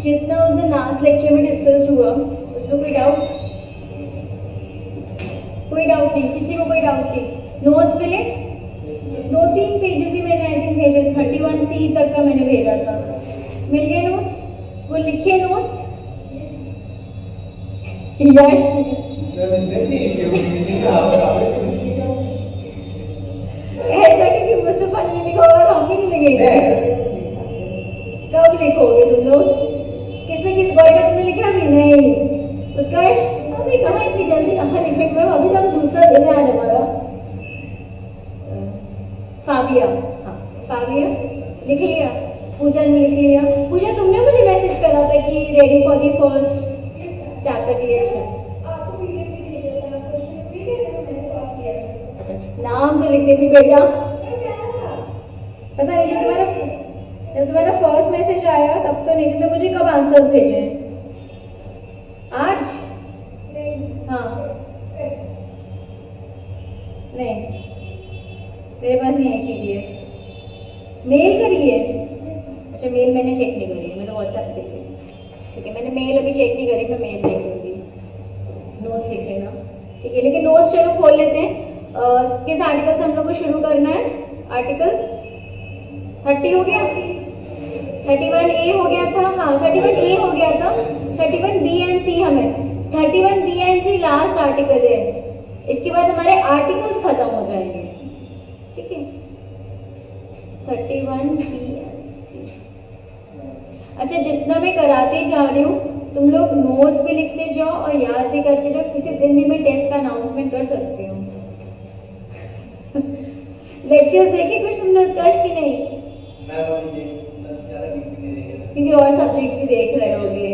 जितना उस दिन लास्ट लेक्चर में डिस्कस हुआ उसमें कोई डाउट नहीं, किसी को कोई डाउट नहीं? नोट्स मिले? 2-3 पेजेस ही मैंने आई थिंक भेजे, 31C तक का मैंने भेजा था। मिल गए नोट्स? वो लिखे नोट्स? यश ऐसा क्योंकि मुस्तफा ने लिखा होगा तो हम भी नहीं लिखेंगे। कब लिखोगे तुम लोग? किसने किस बॉय का तुमने लिखा भी नहीं? उत्कर्ष अभी कहाँ, इतनी जल्दी कहाँ लिखेंगे मैम, अभी तो हम दूसरा दिन है आज हमारा। फाबिया, हाँ फाबिया लिख लिया? पूजा ने लिख लिया? पूजा तुमने मुझे मैसेज करा था कि ready for the first chapter के लिए। अच्छा नाम तो लिख देती बेटा। पता नहीं जब तुम्हारा फर्स्ट मैसेज आया तब तो नहीं, तुमने मुझे कब आंसर्स भेजे? आज? हाँ नहीं, मेरे पास नहीं है PDF। मेल करी है? अच्छा मेल मैंने चेक नहीं करी है, मैं तो व्हाट्सएप देख रही हूँ। ठीक है मैंने मेल अभी चेक नहीं करी, मैं मेल देख लूँगी। नोट्स लिख लेना ठीक है। लेकिन नोट्स चलो खोल लेते हैं। किस आर्टिकल से हम लोग को शुरू करना है? आर्टिकल 30 हो गया, 31A हो गया था, हाँ 31A हो गया था, 31B एंड C हमें 31B and C last article है। इसके बाद हमारे आर्टिकल्स खत्म हो जाएंगे ठीक है। 31B and C। अच्छा जितना मैं कराते जा रही हूँ तुम लोग नोट्स भी लिखते जाओ और याद भी करते जाओ। किसी दिन भी मैं टेस्ट का अनाउंसमेंट कर सकती हूँ। लेक्चर्स देखे कुछ तुमने उत्कर्ष की? नहीं क्योंकि और सब्जेक्ट्स भी देख रहे होगे।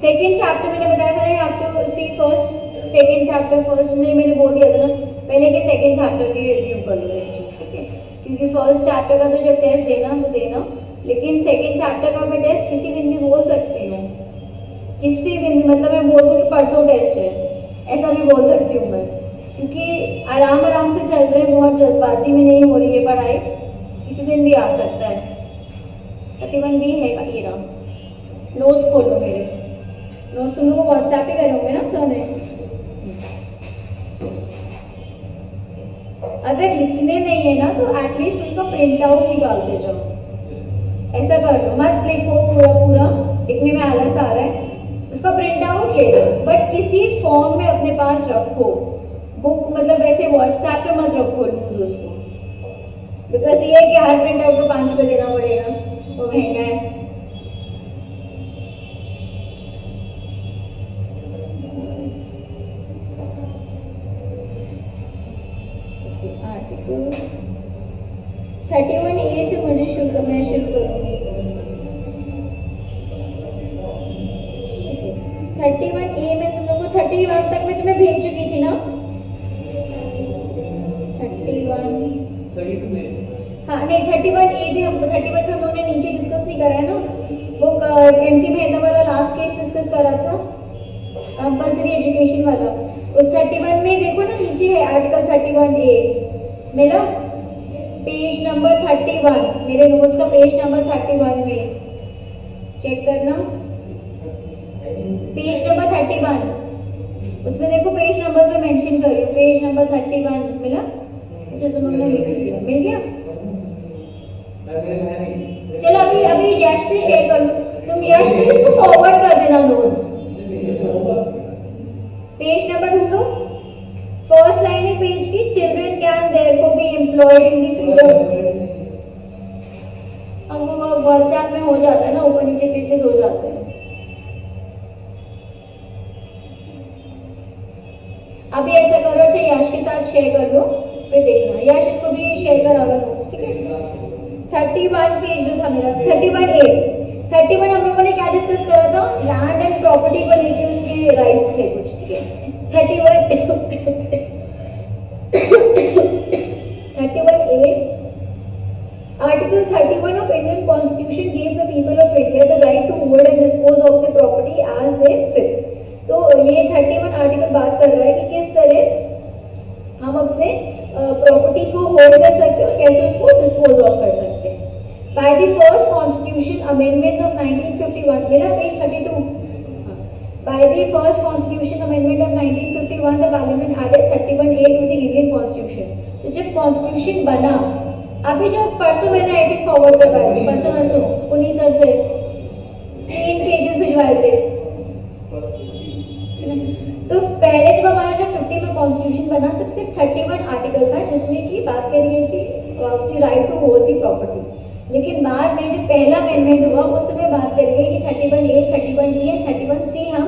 सेकंड चैप्टर मैंने बताया था, you have to see first second chapter first. मैंने बोल दिया था ना पहले कि सेकंड चैप्टर की रिव्यू कर लो लेक्चर्स ठीक है। क्योंकि फर्स्ट चैप्टर का तो जब टेस्ट देना तो देना, लेकिन सेकंड चैप्टर का मैं टेस्ट किसी दिन भी बोल सकती हूँ। किसी दिन भी मतलब मैं बोल दूँ कि परसों टेस्ट है, ऐसा भी बोल सकती हूँ मैं। क्योंकि आराम से चल रहे हैं, बहुत जल्दबाजी में नहीं हो रही है पढ़ाई, किसी दिन भी आ सकता है। 31B है का ये रहा। नोट्स खोलो मेरे। नोट्स तुम लोग को व्हाट्सएप ही करे होंगे ना सर ने? अगर लिखने नहीं है ना तो एटलीस्ट उनका प्रिंट आउट निकालते जाओ। ऐसा कर लो, मत लिखो पूरा लिखने में आलस आ रहा है, उसका प्रिंट आउट ले लो बट किसी फॉर्म में अपने पास रखो। बुक मतलब ऐसे व्हाट्सएप पे मत रखो लूज उसको, बिकॉज ये है कि हर प्रिंट आउट को 5 रुपये देना पड़ेगा, वो महंगा है। आर्टिकल 31A से मैं शुरू करूंगी। 31A में तुम लोग को 31 तक मैं तुम्हें भेज चुकी थी ना? 31 हाँ नहीं 31A भी हम 31 पे हम लोगों ने नीचे डिस्कस नहीं करा है ना, वो MC मेहता वाला लास्ट केस डिस्कस करा था, कंपल्सरी एजुकेशन वाला। उस 31 में देखो ना नीचे है आर्टिकल 31A मेरा पेज नंबर 31, मेरे नोट्स का पेज नंबर 31 में चेक करना, पेज नंबर 31 उसमें देखो पेज नंबर्स में मेंशन करियो, पेज नंबर 31 मिला? अच्छा तुम लोगों ने लिख लिया, मिल गया? चलो अभी यश से शेयर कर लो, तुम यश से इसको फॉरवर्ड कर देना नोट्स। पेज नंबर ढूंढो, फर्स्ट लाइन है पेज की, children can therefore be employed in the field of. अब वो व्हाट्सएप में हो जाता है ना, ऊपर नीचे पेजेस हो जाते हैं। अभी ऐसा करो, अच्छा यश के साथ शेयर कर लो फिर देखना, यश इसको भी शेयर करा लो नोट्स ठीक है। 31 पेज जो था मेरा 31A 31 हम लोगों ने क्या डिस्कस करा था? लैंड एंड प्रॉपर्टी को लेके उसके राइट्स थे कुछ ठीक है। 31A Article 31 of Indian Constitution gave the people of India the right to hold and dispose of the property as they fit। तो ये 31 आर्टिकल बात कर रहा है कि किस तरह हम अपने प्रॉपर्टी को होल्ड कर सकते हैं और कैसे उसको डिस्पोज ऑफ कर सकते हैं। By the first constitution amendments of 1951, मिला page 32. By the first constitution amendment of 1951, the parliament added 31A to the Indian constitution. तो जब कॉन्स्टिट्यूशन बना, अभी जो परसों मैंने आई थिंक फॉरवर्ड करवाई थी, परसों पुनीत सर से 3 पेजेस भिजवाए थे. तो पहले जब हमारा जब 50 में कॉन्स्टिट्यूशन बना तब सिर्फ 31 आर्टिकल था जिसमें की बात करी गई थी right to hold the property. लेकिन बाद में जब पहला अमेंडमेंट हुआ उस समय बात करी गई कि 31A, 31B और 31C हम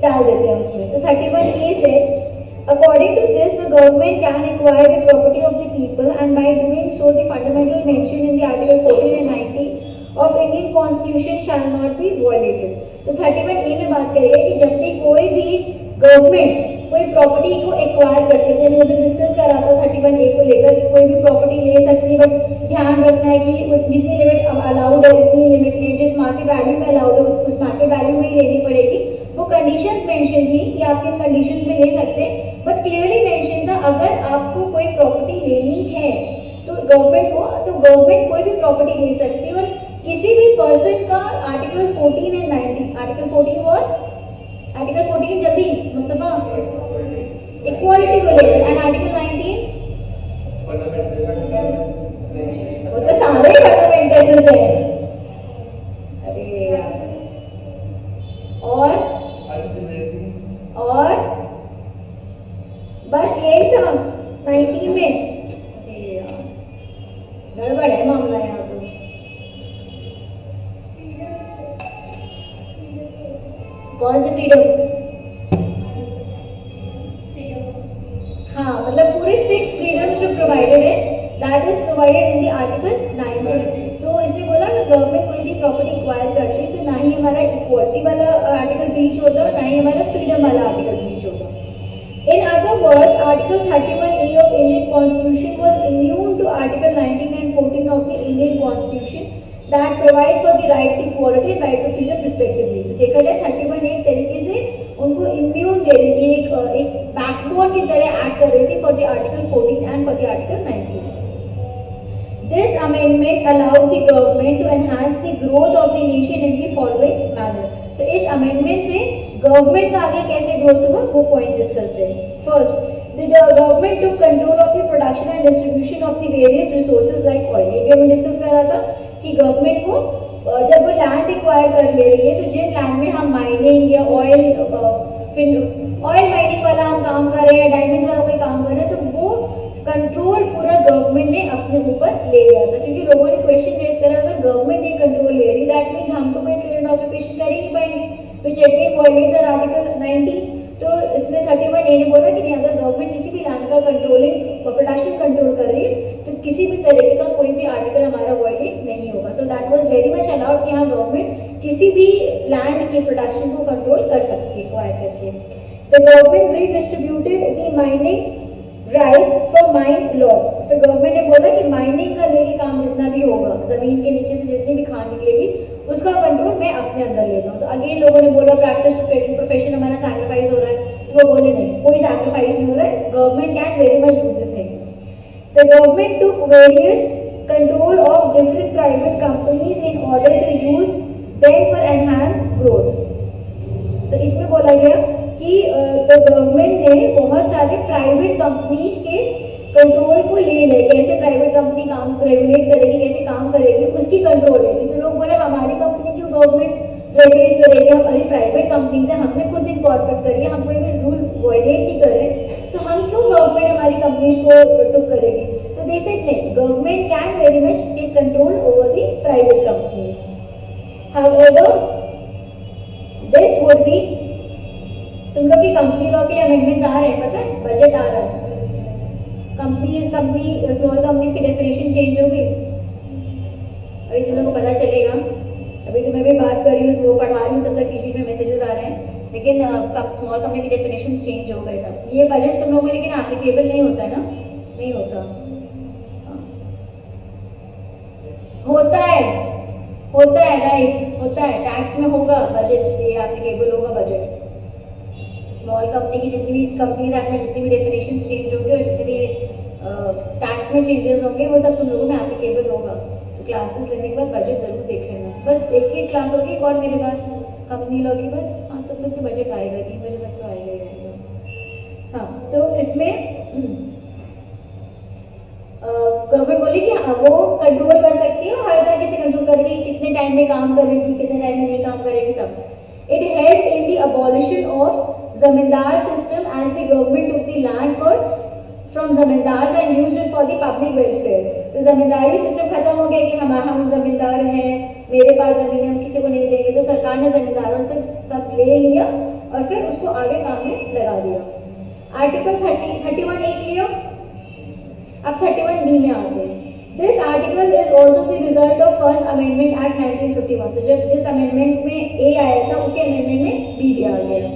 डाल देते हैं उसमें. तो 31A से according to this the government can acquire the property of the people and by doing so the fundamental mention in the article 14 and 90 of Indian constitution shall not be violated. तो 31A में बात करेंगे कि जब भी कोई भी government कोई प्रॉपर्टी को एक्वायर करती है, मैंने उसे डिस्कस करा था 31A को लेकर कि कोई भी प्रॉपर्टी ले सकती है, बट ध्यान रखना है कि जितनी लिमिट अलाउड है उतनी लिमिट ले, जिस मार्केट वैल्यू में अलाउड है उस मार्केट वैल्यू में ही लेनी पड़ेगी. वो कंडीशंस मेंशन थी कि आप किन कंडीशंस में ले सकते हैं, बट क्लियरली मेंशन था अगर आपको कोई प्रॉपर्टी लेनी है तो गवर्नमेंट कोई भी प्रॉपर्टी ले सकती है. और किसी भी पर्सन का article 14 and 90, article 14 was article 14 जल्दी मुस्तफा इक्वालिटी को लेकर एंड आर्टिकल 19 वो तो सारे फंडामेंटल्स हैं. अरे यार और बस यही था 19 में. जी यार गड़बड़ है मामला यहाँ तो. कौन से फ्रीडम्स? हाँ मतलब पूरे 6 फ्रीडम्स जो प्रोवाइडेड है that is provided in the article 19. तो इसने बोला कि गवर्नमेंट कोई भी प्रॉपर्टी एक्वायर करती है तो ना ही हमारा इक्वालिटी वाला आर्टिकल ब्रीच होता और ना ही हमारा फ्रीडम वाला आर्टिकल ब्रीच होता. In other words, Article 31A of Indian Constitution was immune to Article 19 and 14 of the Indian Constitution that provide for the right to equality and right to freedom respectively. तो देखा जाए 31 एक तरीके से उनको immune दे रही थी, एक बैकबोन की तरह एक्ट कर रही थी for the article 14 and for the article 19. This amendment allowed the government to enhance the growth of the nation in the following manner. तो इस अमेंडमेंट से गवर्नमेंट का आगे कैसे ग्रोथ हुआ वो पॉइंट्स डिस्कस हैं. First, the government took control of the production and distribution of the various resources like oil. ये भी हमने डिस्कस करा था कि गवर्नमेंट को जब वो लैंड एक्वायर कर ले रही है तो जिन लैंड में हम माइनिंग या ऑयल माइनिंग वाला हम काम कर रहे हैं, डायमंड्स वाला कोई काम कर रहे हैं, तो वो कंट्रोल पूरा गवर्नमेंट ने अपने ऊपर ले लिया था. क्योंकि लोगों ने क्वेश्चन रेज करा अगर गवर्नमेंट ये कंट्रोल ले रही दैट मीन्स हम तो कोई ट्रेड ऑक्यूपेशन कर ही नहीं पाएंगे विच अगेन वायलेट्स आर्टिकल 19. तो इसमें 31A ने बोला कि नहीं, अगर गवर्नमेंट किसी भी लैंड का प्रोडक्शन कंट्रोल कर रही है तो किसी भी तरीके का कोई भी आर्टिकल हमारा वायलेट नहीं होगा. तो that was very much allowed कि हाँ गवर्नमेंट किसी भी लैंड की प्रोडक्शन को कंट्रोल कर सकती है एक्वायर करके. The government redistributed the mining rights for mine laws. फिर गवर्नमेंट ने बोला कि माइनिंग का लेके काम जितना भी होगा, जमीन के नीचे से जितनी भी खान निकलेगी उसका कंट्रोल मैं अपने अंदर लेता हूँ. तो अगेन लोगों ने बोला प्रैक्टिस टू ट्रेडिंग प्रोफेशन हमारा सैक्रिफाइस हो रहा है, तो वो बोले नहीं, कोई सैक्रिफाइस नहीं हो रहा है, government can very much do this thing. The government took various control of different private companies in order to use them for enhance growth. तो इसमें बोला गया कि तो गवर्नमेंट ने बहुत सारे प्राइवेट कंपनीज के कंट्रोल को ले लिया. कैसे प्राइवेट कंपनी काम रेगुलेट करेगी, कैसे काम करेगी, उसकी कंट्रोल ले ली. तो लोग बोले हमारी कंपनी क्यों गवर्नमेंट रेगुलेट करेगी, हमारी प्राइवेट कंपनीज है, हमने खुद इनकॉर्पोरेट करी है, हम कोई भी रूल वायलेट नहीं कर रहे, तो हम क्यों गवर्नमेंट हमारी कंपनीज को टुक करेगी. तो दे सेड नहीं, government can very much take control over the private companies. However this would be, तुम लोग की कंपनी लॉ के अमेंडमेंट्स आ रहे हैं, पता है, बजट आ रहा है, कंपनी स्मॉल कंपनीज की डेफिनेशन चेंज होगी. अभी तुम लोग को पता चलेगा, अभी तो मैं भी बात कर रही हूँ, वो पढ़ा रही हूँ, तब तक बीच में मैसेजेस आ रहे हैं, लेकिन स्मॉल कंपनी की डेफिनेशन चेंज हो गए सब. ये बजट तुम लोगों को लेकिन एप्लीकेबल नहीं होता है ना, नहीं होता. होता है राइट, होता है, टैक्स में होगा, बजट से एप्लीकेबल होगा बजट. स्मॉल कंपनी की जितनी भी कंपनीज एक्ट में जितनी भी डेफिनेशन चेंज होंगे और जितने भी टैक्स में चेंजेस होंगे वो सब तुम लोगों में एप्लीकेबल होगा. तो क्लासेस लेने के बाद बजट जरूर देख लेना। बस एक ही क्लास होगी, एक और मेरे बाद कंपनी लोगी बस, हाँ तब तक तो बजट आएगा, 3 बजे तक तो आएगा ही आएगा। हाँ तो इसमें गवर्नमेंट बोली कि वो कंट्रोल कर सकती है, हर तरीके से कंट्रोल करेगी, कितने टाइम में काम करेगी, कितने टाइम में नहीं काम करेगी, सब। It help in the abolition of zamindar system as the government took the land from zamindars and used it for the public welfare. तो जमींदारी सिस्टम खत्म हो गया कि हम जमींदार हैं, मेरे पास जमीन है, हम किसी को नहीं देंगे, तो सरकार ने जमींदारों से सब ले लिया और फिर उसको आगे काम में लगा दिया। आर्टिकल 31 एक लिया, अब 31B में आते हैं। This article is also the result of first amendment act 1951। तो जब जिस अमेंडमेंट में ए आया था उसी अमेंडमेंट में बी भी आ गया।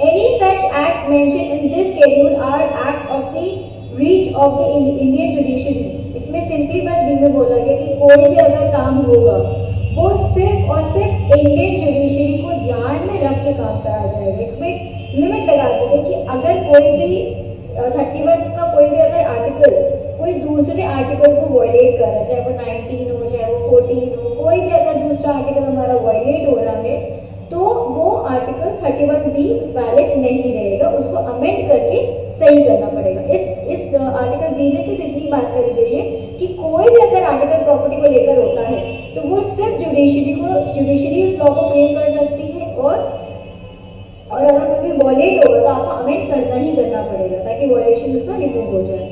Any such acts mention in this schedule are act of the reach of the Indian judiciary. इसमें सिंपली बस बी में बोला गया कि कोई भी अगर काम होगा वो सिर्फ और सिर्फ इंडियन जुडिशरी को ध्यान में रख के काम करा जाएगा। इसमें लिमिट लगा दी गई कि अगर कोई भी 31 का कोई भी अगर आर्टिकल कोई दूसरे आर्टिकल को वायलेट कर रहा है, चाहे वो 19 हो, चाहे वो 14 हो, कोई भी अगर दूसरा आर्टिकल हमारा वायलेट हो रहा है तो वो आर्टिकल 31B वैलिड नहीं रहेगा, उसको अमेंड करके सही करना पड़ेगा। इस आर्टिकल बी में सिर्फ इतनी बात करी गई है कि कोई भी अगर आर्टिकल प्रॉपर्टी को लेकर होता है तो वो सिर्फ जुडिशरी उस लॉ को फ्रेम कर सकती है, और अगर कोई भी वॉलेट होगा तो आपको अमेंड करना ही करना पड़ेगा ताकि वॉलेशन उसका रिमूव हो जाए।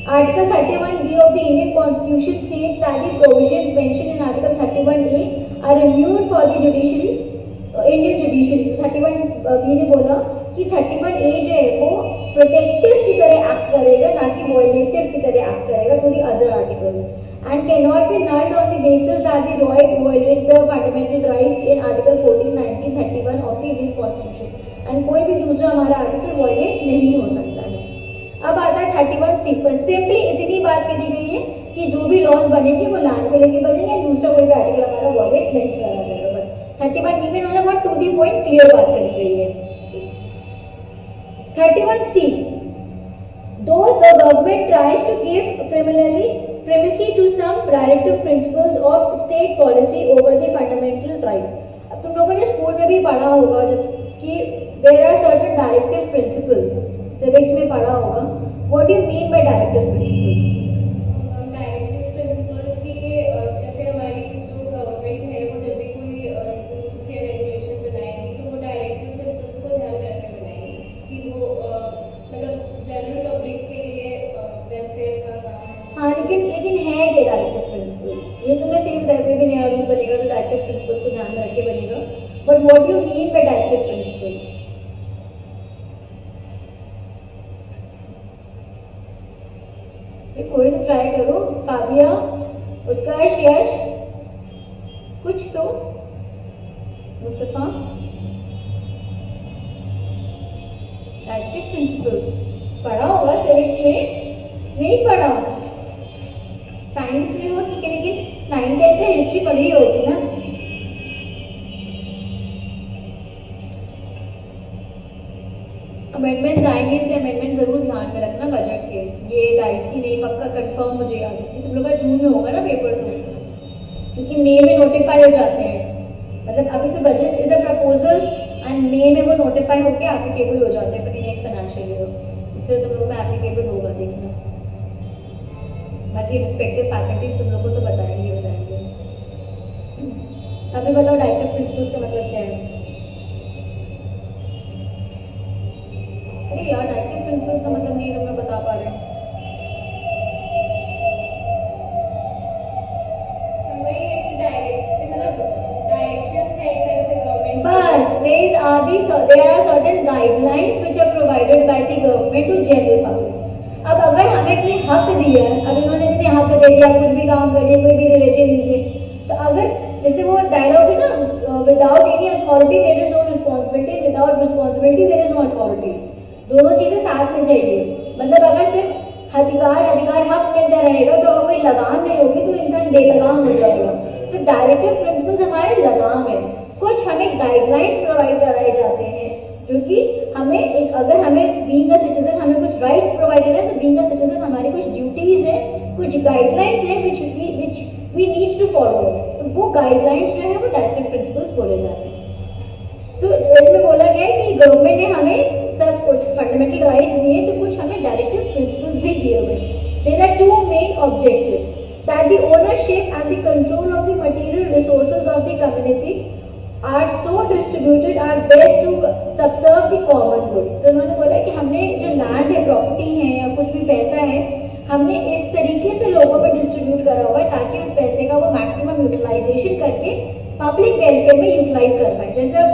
Article 31B of the Indian Constitution states that the provisions mentioned in Article 31A are immune for the judiciary, Indian judiciary। तो 31B ने बोला कि 31A जो है वो प्रोटेक्टिव की तरह एक्ट करेगा, ना कि वॉयलेटिव की तरह एक्ट करेगा to the other articles, and cannot be nulled on the basis that the right violate the fundamental rights in Article 14, 19, 31 of the Indian Constitution। and कोई भी दूसरा हमारा आर्टिकल वॉयलेट नहीं हो सकता है। अब आता है 31C पर। सिंपली इतनी बात करी गई है कि जो भी लॉज बनेंगे वो लैंड को लेके बनेंगे, दूसरा कोई भी आर्टिकल हमारा वॉयलेट नहीं करा जाएगा। बस 31B में उन्होंने बहुत टू दी पॉइंट क्लियर बात करी गई है। 31C, though the government tries to give primacy to some directive principles of state policy over the fundamental right। अब तुम लोगों ने स्कूल में भी पढ़ा होगा जब कि there are certain directive principles, civics में पढ़ा होगा। What do you mean by directive principles? Directive principles की जैसे हमारी जो गवर्नमेंट है वो जब भी कोई रूल्स या रेगुलेशन बनाएगी तो वो डायरेक्टिव प्रिंसिपल्स को ध्यान में रख के बनाएगी कि वो मतलब जनरल पब्लिक के लिए वेलफेयर का काम है। हाँ लेकिन है क्या डायरेक्टिव प्रिंसिपल्स? ये तुमने सेम बताया, कोई भी नया रूल बनेगा तो डायरेक्टिव प्रिंसिपल्स को ध्यान में रख के बनेगा। But what do you mean by directive principles? कोई तो ट्राई करो, काव्या, उत्कर्ष, यश, कुछ तो, मुस्तफा। डायरेक्टिव प्रिंसिपल्स पढ़ा होगा सिविक्स में, नहीं पढ़ा? साइंस में हो ठीक है, लेकिन 9th 10th में हिस्ट्री पढ़ी होगी ना। अमेंडमेंट्स आएंगे इसलिए अमेंडमेंट जरूर ध्यान में रखना बजट के। ये डाइसी नहीं, पक्का कंफर्म मुझे याद है, तुम लोग का जून में होगा ना पेपर, तो क्योंकि मई में नोटिफाई हो जाते हैं। मतलब अभी तो budget is a proposal and मई में वो नोटिफाई होकर एप्लीकेबल हो जाते हैं for the next financial year, इससे तुम लोग का एप्लीकेबल होगा, देखना। बाकी रिस्पेक्टिव फैकल्टीज तुम लोग को तो बताएंगे। अभी बताओ डायरेक्टिव प्रिंसिपल्स का मतलब क्या है? अरे यार डायरेक्टिव प्रिंसिपल्स का मतलब नहीं तुम लोग बता पा रहे हो। वही है कि मतलब डायरेक्शंस है एक तरह से गवर्नमेंट। बस there are certain guidelines which are provided by the government to general public। अब अगर हमें कोई हक दिया है, अब इन्होंने तुम्हें हक दे दिया, कुछ भी काम करिए, कोई भी रिलीजन लीजिए, तो अगर जैसे वो डायलॉग है ना, without any authority there is no responsibility, without responsibility there is no authority. दोनों चीजें साथ में चाहिए। मतलब अगर सिर्फ अधिकार हक मिलता रहेगा तो अगर कोई लगाम नहीं होगी तो इंसान बेलगाम हो जाएगा। तो डायरेक्टिव प्रिंसिपल्स हमारे लगाम है। कुछ हमें गाइडलाइंस प्रोवाइड कराए जाते हैं जो कि हमें एक, अगर हमें बीइंग अ सिटीजन हमें कुछ राइट्स प्रोवाइडेड है, तो बीइंग अ सिटीजन हमारी कुछ ड्यूटीज है, कुछ गाइडलाइंस है वी नीड टू फॉलो। तो वो गाइडलाइंस जो है वो डायरेक्टिव प्रिंसिपल्स बोले जाते हैं। सो इसमें बोला गया है कि गवर्नमेंट ने हमें सब कुछ फंडामेंटल राइट्स दिए, तो कुछ हमें डायरेक्टिव प्रिंसिपल्स भी दिए हुए हैं। There are two main objectives that the ownership and the control of the material resources of the community are so distributed are best to subserve the common good। तो उन्होंने बोला कि हमने जो लैंड है, प्रॉपर्टी है या कुछ भी पैसा है, हमने इस तरीके से लोगों में डिस्ट्रीब्यूट करा हुआ है ताकि उस पैसे का वो मैक्सिमम यूटिलाइजेशन करके पब्लिक वेलफेयर में यूटिलाइज कर पाए। जैसे अब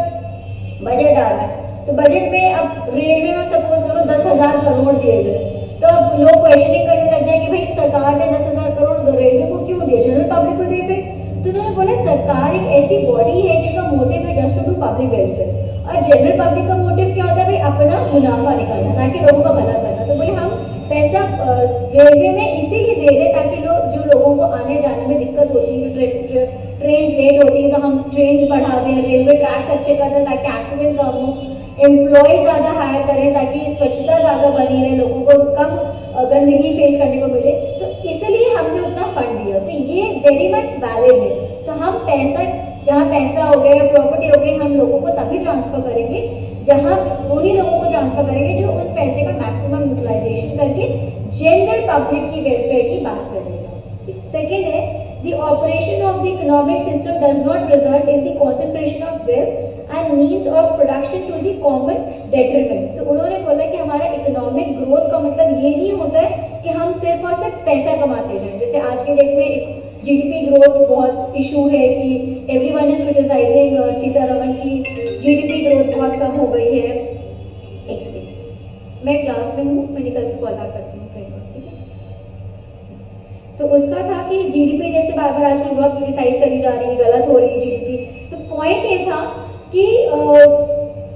बजट आ रहा है, तो बजट में अब रेलवे में सपोज करो 10,000 करोड़ दिए गए, तो अब लोग क्वेश्चनिंग करने लग जाएंगे भाई सरकार ने 10,000 करोड़ रेलवे को क्यों दिए, जनरल पब्लिक को दे। फिर तो उन्होंने बोला सरकार एक ऐसी बॉडी है जिसका मोटिव है just to do public welfare, और जनरल पब्लिक का मोटिव क्या होता है भाई अपना मुनाफा निकालना, ना कि लोगों का भला करना। तो बोले हम पैसा रेलवे में इसीलिए दे रहे ताकि लोग जो लोगों को आने जाने में दिक्कत होती है, जो ट्रेन लेट होती है, तो हम ट्रेन बढ़ा दें, रेलवे ट्रैक्स अच्छे कर दें ताकि एक्सीडेंट कम हो, एम्प्लॉय ज़्यादा हायर करें ताकि स्वच्छता ज़्यादा बनी रहे, लोगों को कम गंदगी फेस करने को मिले। तो इसलिए हमने उतना फंड दिया। तो ये वेरी मच वैलिड है। तो हम पैसा, जहाँ पैसा हो गया या प्रॉपर्टी हो गई, हम लोगों को तभी ट्रांसफर करेंगे जहाँ उन्हीं लोगों को ट्रांसफर करेंगे जो उन पैसे का मैक्सिमम यूटिलाइजेशन करके जनरल पब्लिक की वेलफेयर की बात करेगा। सेकेंड है the operation of the economic system does not result in the concentration of wealth and means of production to the common detriment। तो उन्होंने बोला कि हमारा इकोनॉमिक ग्रोथ का मतलब ये नहीं होता है कि हम सिर्फ और सिर्फ पैसा कमाते जाएं। जैसे आज के डेट में जीडीपी ग्रोथ बहुत इशू है कि एवरीवन इज क्रिटिसाइजिंग सीतारमन की जीडीपी ग्रोथ बहुत कम हो गई है। एक सेकेंड, मैं क्लास में हूँ, मैं निकल के कॉल बैक करती हूँ। तो उसका था कि जीडीपी जैसे बार बार आजकल बहुत क्रिटिसाइज करी जा रही है, गलत हो रही है जीडीपी। तो पॉइंट ये था कि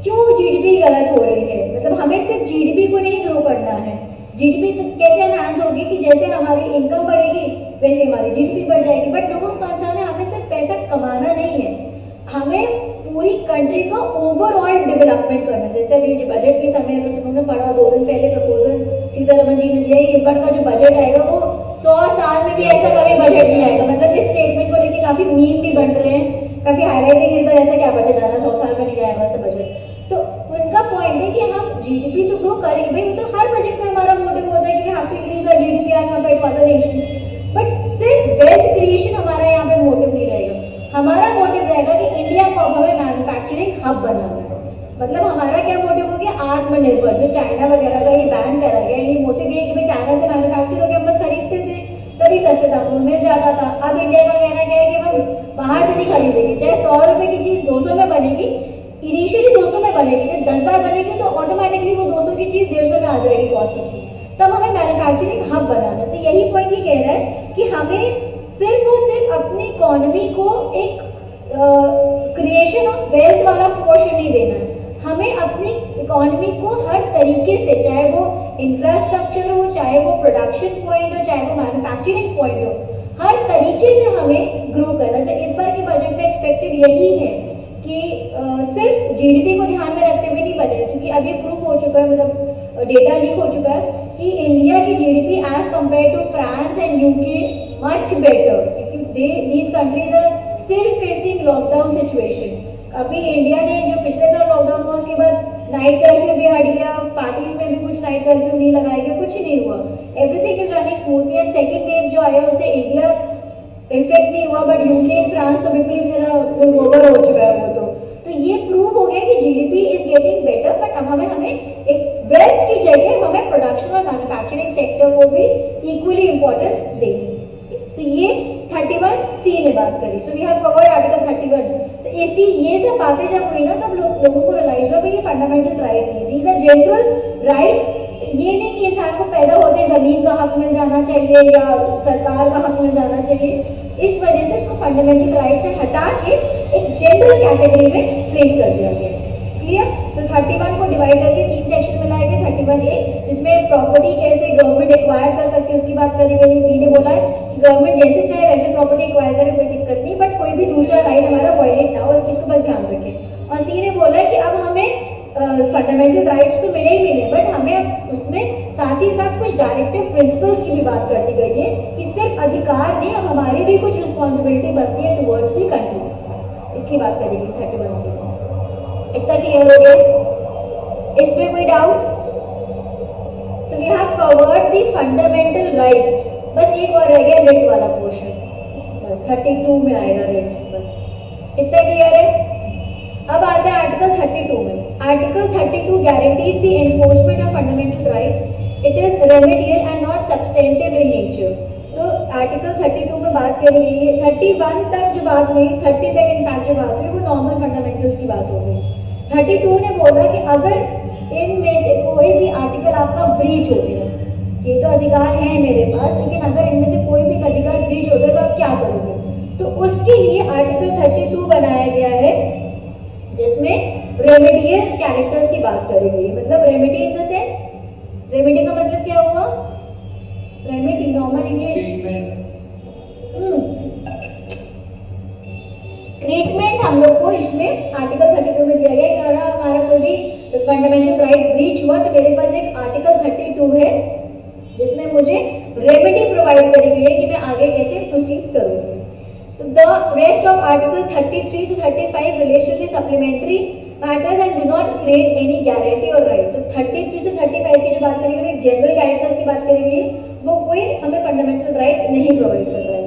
क्यों जीडीपी गलत हो रही है, मतलब हमें सिर्फ जीडीपी को नहीं ग्रो करना है। जीडीपी तो कैसे एनहांस होगी कि जैसे हमारी इनकम बढ़ेगी वैसे हमारी जीडीपी बढ़ जाएगी। बट लोगों का कंसर्न है हमें सिर्फ पैसा कमाना नहीं है, हमें पूरी कंट्री का ओवरऑल डेवलपमेंट करना है। जैसे अभी बजट के समय में तुमने पढ़ा, 2 दिन पहले प्रपोजल सीतारमन जी ने दिया है, इस बार का जो बजट आएगा वो 100 साल में भी ऐसा कभी बजट नहीं आएगा। मतलब इस स्टेटमेंट को लेकर काफी मीम भी बन रहे हैं, काफी हाईलाइटिंग है, ऐसा क्या बजट आ रहा है, 100 साल में नहीं आएगा ऐसा बजट। तो उनका पॉइंट है कि हम जीडीपी तो ग्रो करेंगे भाई, तो हर बजट में हमारा मोटिव होता है कि we have to increase our GDP as compared to other nations. But सिर्फ वेल्थ क्रिएशन हमारा यहाँ पे मोटिव नहीं रहेगा, हमारा मोटिव रहेगा कि इंडिया को हमें मैन्युफैक्चरिंग हब बनाना है। मतलब हमारा क्या मोटिव हो गया, आत्मनिर्भर। जो चाइना वगैरह का ये बैन करा गया, ये मोटिव ये है कि भाई चाइना से मैन्युफैक्चर हो गया, हम बस खरीदते थे तभी सस्ते दामों में मिल जाता था। अब इंडिया का कहना क्या है कि हम बाहर से नहीं खरीदेंगे, चाहे 100 रुपए की चीज़ 200 में बनेगी, इनिशियली 200 में बनेगी, जब 10 बार बनेगी तो ऑटोमेटिकली वो 200 की चीज़ 150 में आ जाएगी कॉस्ट उसकी। तब हमें मैन्युफैक्चरिंग हब बनाना। तो यही पॉइंट ये कह रहा है कि हमें सिर्फ और सिर्फ अपनी इकोनॉमी को एक क्रिएशन ऑफ वेल्थ वाला पोर्शन नहीं देना है, हमें अपनी इकोनॉमी को हर तरीके से, चाहे वो इंफ्रास्ट्रक्चर हो, चाहे वो प्रोडक्शन पॉइंट हो, चाहे वो मैन्युफैक्चरिंग पॉइंट हो, हर तरीके से हमें ग्रो करना। तो इस बार के बजट में एक्सपेक्टेड यही है कि सिर्फ जीडीपी को ध्यान में रखते हुए नहीं बने, क्योंकि अभी प्रूफ हो चुका है, मतलब डेटा लीक हो चुका है कि इंडिया की GDP as compare to France and UK much better, क्योंकि these countries are still facing lockdown situation. अभी इंडिया ने जो पिछले साल लॉकडाउन हुआ उसके बाद नाइट कर्फ्यू भी हट गया, पार्टीज में भी कुछ नाइट कर्फ्यू नहीं लगाया गया, कुछ नहीं हुआ, everything is running smoothly. And second wave जो आया उससे इंडिया इफेक्ट नहीं हुआ, बट यूके एंड फ्रांस तो बिल्कुल ही जरा ओवर हो चुका है वो। तो ये प्रूव हो गया कि GDP is getting better, but अब हमें एक वेल्थ की जगह हमें प्रोडक्शन और मैन्युफैक्चरिंग सेक्टर को भी इक्वली इंपॉर्टेंस देनी। तो ये 31C ने बात करी। So we have covered article 31। तो इसी ये सब बातें जब हुई ना, तब लोगों को रियलाइज हुआ कि ये फंडामेंटल राइट नहीं, दीज आर जनरल राइट्स। ये नहीं कि इंसान को पैदा होते जमीन का हक मिल जाना चाहिए या सरकार का हक मिल जाना चाहिए, इस वजह से इसको फंडामेंटल राइट से हटा के एक जनरल कैटेगरी में प्लेस कर दिया गया। क्लियर? तो 31 को डिवाइड करके 3 सेक्शन में लाए गए। 31A जिसमें प्रॉपर्टी कैसे गवर्नमेंट एक्वायर कर सकती है उसकी बात करी गई। B ने बोला है कि गवर्नमेंट जैसे चाहे वैसे प्रॉपर्टी एक्वायर करे, कोई दिक्कत नहीं, बट कोई भी दूसरा राइट हमारा वायलेट ना हो, इस चीज़ को बस ध्यान रखें। और C ने बोला है कि अब हमें फंडामेंटल राइट्स तो मिले ही मिले, बट हमें उसमें साथ ही साथ कुछ डायरेक्टिव प्रिंसिपल्स की भी बात कर दी गई है कि सिर्फ अधिकार नहीं, अब हमारी भी कुछ रिस्पॉन्सिबिलिटी बनती है टुवर्ड्स दी कंट्री। इसकी बात करी गई 31 से। इतना क्लियर हो गया? इसमें कोई doubt? So we have covered the fundamental rights. बस एक और रह गया रिट वाला पोर्शन, बस 32 में आएगा रिट, बस इतना क्लियर है। अब आता है आर्टिकल 32 में। Article 32 guarantees the enforcement of fundamental rights. It is remedial and not substantive in nature. तो आर्टिकल 32 में बात करी गई है, 31 तक जो बात हुई, 30 तक इनफैक्ट जो बात हुई वो नॉर्मल फंडामेंटल्स की बात हो गई। 32 ने बोला कि अगर इनमें से कोई भी आर्टिकल आपका ब्रीच हो गया, ये तो अधिकार है मेरे पास, लेकिन अगर इनमें से कोई भी अधिकार ब्रीच हो गया तो आप क्या करोगे? तो उसके लिए आर्टिकल 32 बनाया गया है, जिसमें रेमेडियल कैरेक्टर्स की बात करी गई है। मतलब remedy in the sense, remedy का मतलब क्या हुआ? रेमेडी नॉर्मल इंग्लिश ट्रीटमेंट हम लोग को इसमें आर्टिकल 32 में दिया गया कि अगर हमारा कोई भी फंडामेंटल राइट ब्रीच हुआ तो मेरे पास एक आर्टिकल 32 है जिसमें मुझे रेमेडी प्रोवाइड करी गई है कि मैं आगे कैसे प्रोसीड करूँगी। So the rest of Article 33 to 35 relates to the supplementary matters and do not create any guarantee or right. तो 33 से 35 की जो बात करी गई है, जनरल कैरेक्टर्स की बात करी गई है, वो कोई हमें फंडामेंटल राइट नहीं प्रोवाइड कर रहा है।